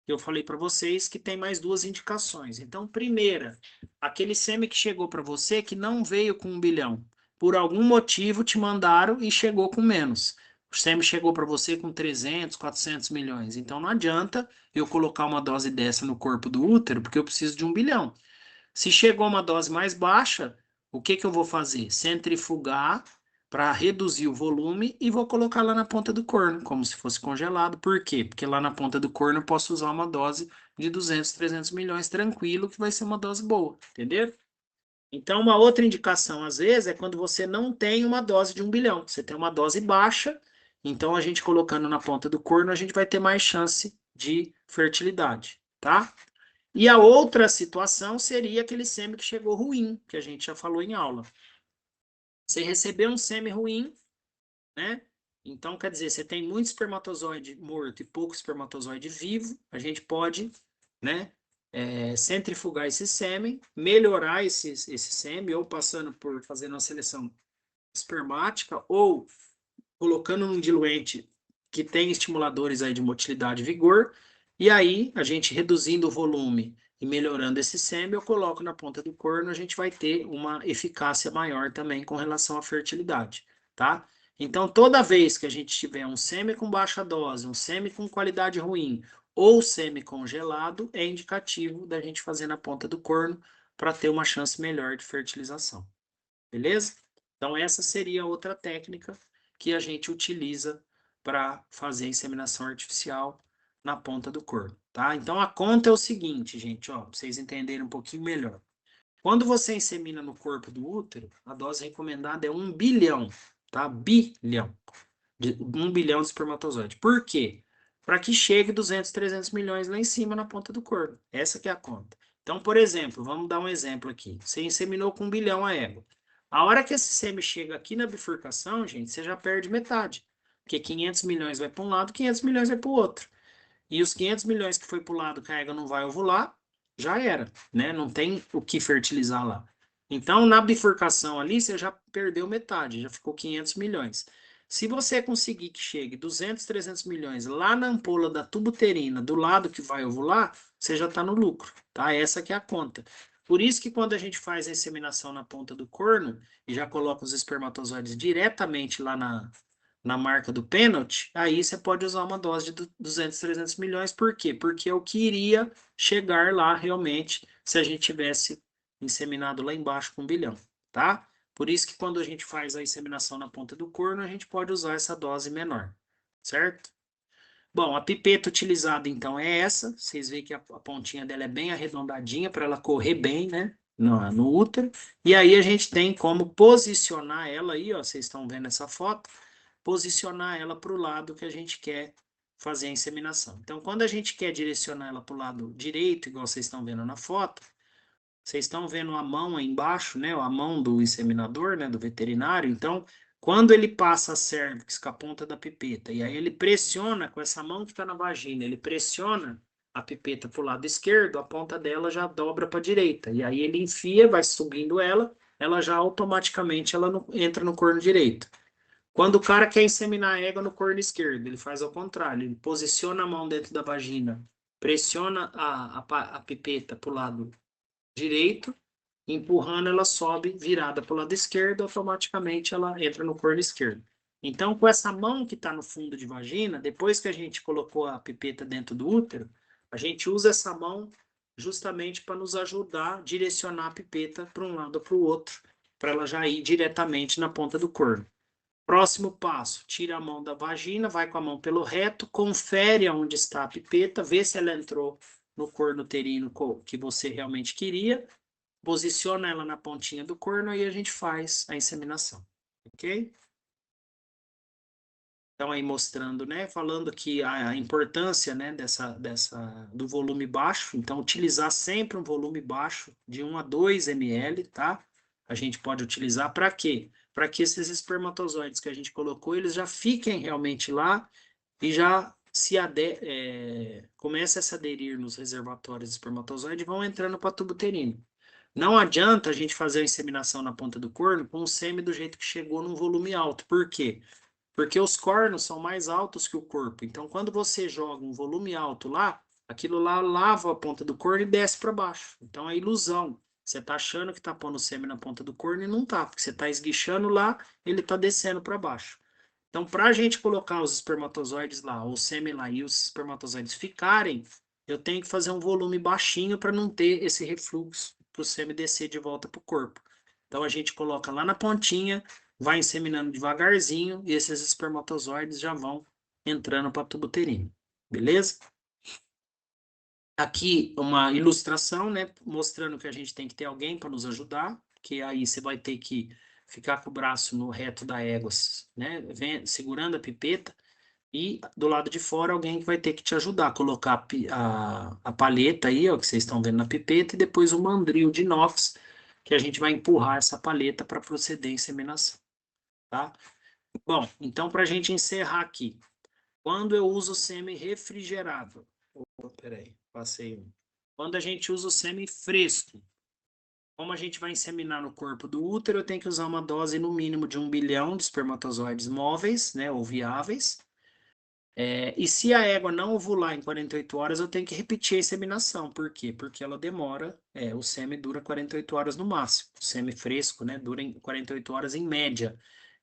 Eu falei para vocês que tem mais duas indicações. Então, primeira, aquele semi que chegou para você que não veio com 1 bilhão. Por algum motivo te mandaram e chegou com menos. O semi chegou para você com 300, 400 milhões. Então, não adianta eu colocar uma dose dessa no corpo do útero, porque eu preciso de 1 bilhão. Se chegou uma dose mais baixa, o que que eu vou fazer? Centrifugar para reduzir o volume e vou colocar lá na ponta do corno, como se fosse congelado. Por quê? Porque lá na ponta do corno eu posso usar uma dose de 200, 300 milhões tranquilo, que vai ser uma dose boa, entendeu? Então, uma outra indicação, às vezes, é quando você não tem uma dose de 1 bilhão. Você tem uma dose baixa, então a gente colocando na ponta do corno, a gente vai ter mais chance de fertilidade, tá? E a outra situação seria aquele sêmen que chegou ruim, que a gente já falou em aula. Você recebeu um sêmen ruim, né? Então, quer dizer, você tem muito espermatozoide morto e pouco espermatozoide vivo, a gente pode, né, centrifugar esse sêmen, melhorar esse sêmen, ou passando por fazendo uma seleção espermática, ou colocando num diluente que tem estimuladores aí de motilidade e vigor, e aí, a gente reduzindo o volume e melhorando esse sêmen, eu coloco na ponta do corno, a gente vai ter uma eficácia maior também com relação à fertilidade, tá? Então, toda vez que a gente tiver um sêmen com baixa dose, um sêmen com qualidade ruim, ou sêmen congelado, é indicativo da gente fazer na ponta do corno para ter uma chance melhor de fertilização. Beleza? Então, essa seria outra técnica que a gente utiliza para fazer a inseminação artificial na ponta do corno, tá? Então, a conta é o seguinte, gente, ó, para vocês entenderem um pouquinho melhor. Quando você insemina no corpo do útero, a dose recomendada é 1 bilhão, tá? Bilhão. 1 bilhão de espermatozoide. Por quê? Para que chegue 200, 300 milhões lá em cima na ponta do corpo. Essa que é a conta. Então, por exemplo, vamos dar um exemplo aqui. Você inseminou com 1 bilhão a égua. A hora que esse sêmen chega aqui na bifurcação, gente, você já perde metade. Porque 500 milhões vai para um lado, 500 milhões vai para o outro. E os 500 milhões que foi para o lado que a égua não vai ovular, já era, né? Não tem o que fertilizar lá. Então, na bifurcação ali, você já perdeu metade, já ficou 500 milhões. Se você conseguir que chegue 200, 300 milhões lá na ampola da tuba uterina, do lado que vai ovular, você já está no lucro, tá? Essa que é a conta. Por isso que quando a gente faz a inseminação na ponta do corno e já coloca os espermatozoides diretamente lá na marca do pênalti, aí você pode usar uma dose de 200, 300 milhões. Por quê? Porque eu queria chegar lá realmente se a gente tivesse inseminado lá embaixo com 1 bilhão, tá? Por isso que quando a gente faz a inseminação na ponta do corno, a gente pode usar essa dose menor, certo? Bom, a pipeta utilizada então é essa. Vocês veem que a pontinha dela é bem arredondadinha para ela correr bem, né? No útero. E aí a gente tem como posicionar ela aí, ó. Vocês estão vendo essa foto? Posicionar ela para o lado que a gente quer fazer a inseminação. Então, quando a gente quer direcionar ela para o lado direito, igual vocês estão vendo na foto, vocês estão vendo a mão aí embaixo, né? A mão do inseminador, né? Do veterinário. Então, quando ele passa a cervix com a ponta da pipeta, e aí ele pressiona com essa mão que está na vagina, ele pressiona a pipeta para o lado esquerdo, a ponta dela já dobra para a direita. E aí ele enfia, vai subindo ela já automaticamente entra no corno direito. Quando o cara quer inseminar a égua no corno esquerdo, ele faz ao contrário, ele posiciona a mão dentro da vagina, pressiona a pipeta para o lado direito, empurrando, ela sobe virada para o lado esquerdo, automaticamente ela entra no corno esquerdo. Então, com essa mão que está no fundo de vagina, depois que a gente colocou a pipeta dentro do útero, a gente usa essa mão justamente para nos ajudar a direcionar a pipeta para um lado ou para o outro, para ela já ir diretamente na ponta do corno. Próximo passo, tira a mão da vagina, vai com a mão pelo reto, confere onde está a pipeta, vê se ela entrou no corno uterino que você realmente queria, posiciona ela na pontinha do corno e a gente faz a inseminação, ok? Então aí mostrando, né, falando que a importância, né, do volume baixo, então utilizar sempre um volume baixo de 1 a 2 ml, tá? A gente pode utilizar para quê? para que esses espermatozoides que a gente colocou, eles já fiquem realmente lá e já comece a se aderir nos reservatórios de espermatozoide e vão entrando para tubo uterino. Não adianta a gente fazer a inseminação na ponta do corno com o sêmen do jeito que chegou num volume alto. Por quê? Porque os cornos são mais altos que o corpo. Então, quando você joga um volume alto lá, aquilo lá lava a ponta do corno e desce para baixo. Então, é ilusão. Você está achando que está pondo o sêmen na ponta do corno e não está, porque você está esguichando lá, ele está descendo para baixo. Então, para a gente colocar os espermatozoides lá, o sêmen lá e os espermatozoides ficarem, eu tenho que fazer um volume baixinho para não ter esse refluxo, para o sêmen descer de volta para o corpo. Então, a gente coloca lá na pontinha, vai inseminando devagarzinho e esses espermatozoides já vão entrando para tubo uterino. Beleza? Aqui uma ilustração, né, mostrando que a gente tem que ter alguém para nos ajudar, que aí você vai ter que ficar com o braço no reto da égua, né, segurando a pipeta, e do lado de fora alguém que vai ter que te ajudar a colocar a palheta aí, ó, que vocês estão vendo na pipeta, e depois o mandril de inox, que a gente vai empurrar essa palheta para proceder a inseminação, tá? Bom, então para a gente encerrar aqui, quando eu uso sêmen refrigerado, peraí, passei um. Quando a gente usa o sêmen fresco, como a gente vai inseminar no corpo do útero, eu tenho que usar uma dose no mínimo de 1 bilhão de espermatozoides móveis, né, ou viáveis. E se a égua não ovular em 48 horas, eu tenho que repetir a inseminação. Por quê? Porque ela demora, o sêmen dura 48 horas no máximo. O sêmen fresco, né, dura em 48 horas em média.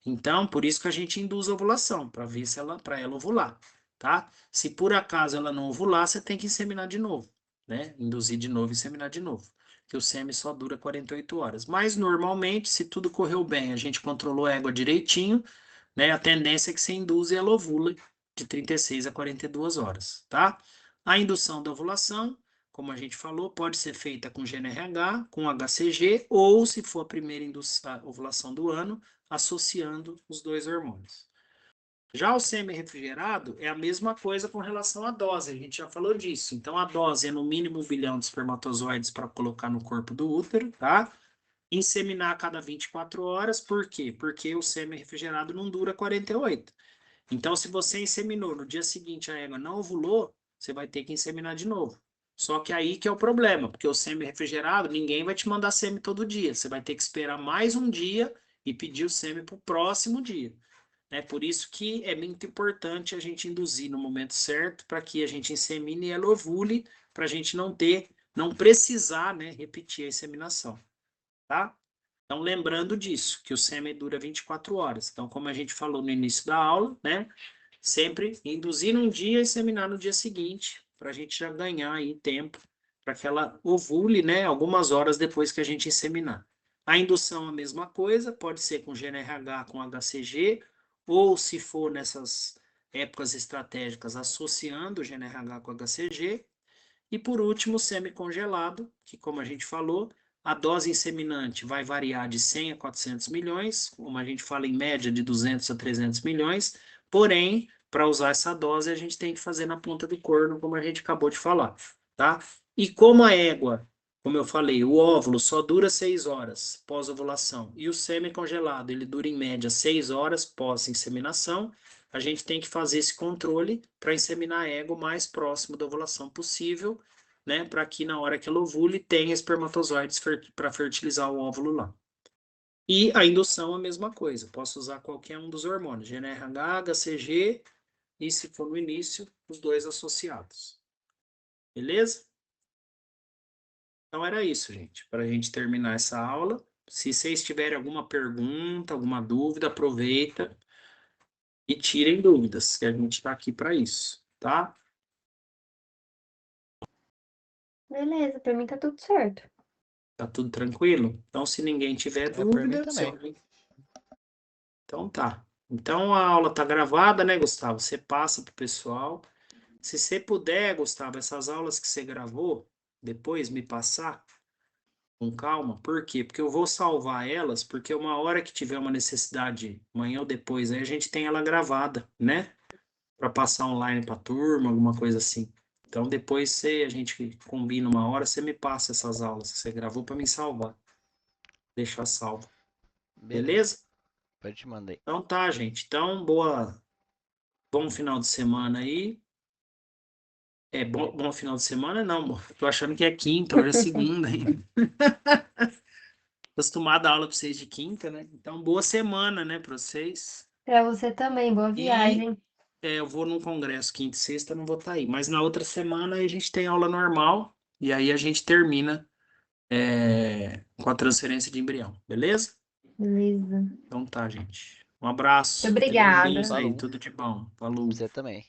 Então, por isso que a gente induz a ovulação, para ver se para ela ovular, tá? Se por acaso ela não ovular, você tem que inseminar de novo, né? Induzir de novo e inseminar de novo. Que o sêmen só dura 48 horas. Mas, normalmente, se tudo correu bem, a gente controlou a égua direitinho, né? A tendência é que você induza e ela ovula de 36 a 42 horas, tá? A indução da ovulação, como a gente falou, pode ser feita com GNRH, com HCG, ou, se for a primeira ovulação do ano, associando os dois hormônios. Já o semi-refrigerado é a mesma coisa com relação à dose, a gente já falou disso. Então, a dose é no mínimo 1 bilhão de espermatozoides para colocar no corpo do útero, tá? Inseminar a cada 24 horas, por quê? Porque o semi-refrigerado não dura 48. Então, se você inseminou, no dia seguinte a égua não ovulou, você vai ter que inseminar de novo. Só que aí que é o problema, porque o sêmen refrigerado, ninguém vai te mandar sêmen todo dia. Você vai ter que esperar mais um dia e pedir o sêmen para o próximo dia. É por isso que é muito importante a gente induzir no momento certo, para que a gente insemine e ela ovule, para a gente não precisar, né, repetir a inseminação, tá? Então, lembrando disso, que o sêmen dura 24 horas. Então, como a gente falou no início da aula, né? Sempre induzir num dia e seminar no dia seguinte, para a gente já ganhar aí tempo, para que ela ovule, né? Algumas horas depois que a gente inseminar. A indução, a mesma coisa, pode ser com GNRH, com HCG, ou se for nessas épocas estratégicas, associando o GNRH com HCG. E por último, o semi-congelado, que como a gente falou, a dose inseminante vai variar de 100 a 400 milhões, como a gente fala em média de 200 a 300 milhões, porém, para usar essa dose, a gente tem que fazer na ponta do corno, como a gente acabou de falar, tá? E como a égua, como eu falei, o óvulo só dura 6 horas pós-ovulação, e o semi-congelado, ele dura em média 6 horas pós-inseminação, a gente tem que fazer esse controle para inseminar a égua o mais próximo da ovulação possível, né, para que na hora que ela ovule tenha espermatozoides para fertilizar o óvulo lá. E a indução a mesma coisa, posso usar qualquer um dos hormônios, GNRH, HCG e, se for no início, os dois associados. Beleza? Então era isso, gente, para a gente terminar essa aula. Se vocês tiverem alguma pergunta, alguma dúvida, aproveita e tirem dúvidas, que a gente está aqui para isso, tá? Beleza, pra mim tá tudo certo. Tá tudo tranquilo? Então, se ninguém tiver Por mim dúvida, também. então tá. Então a aula tá gravada, né, Gustavo? Você passa pro pessoal. Se você puder, Gustavo, essas aulas que você gravou, depois me passar com calma. Por quê? Porque eu vou salvar elas, porque uma hora que tiver uma necessidade, amanhã ou depois, aí a gente tem ela gravada, né? Para passar online para turma, alguma coisa assim. Então depois a gente combina uma hora, você me passa essas aulas que você gravou para me salvar. Deixar salvo. Beleza. Beleza? Depois eu te mandei. Então tá, gente. Então, bom final de semana aí. Bom final de semana, não, amor. Tô achando que é quinta, hoje é segunda ainda. Acostumado a aula pra vocês de quinta, né? Então, boa semana, né, pra vocês. Pra você também, boa E viagem. eu vou num congresso quinta e sexta, não vou estar aí. Mas na outra semana aí a gente tem aula normal e aí a gente termina com a transferência de embrião, beleza? Beleza. Então tá, gente. Um Muito abraço. Fiquem obrigada. bons aí, Falou. tudo de bom. Falou. Você também.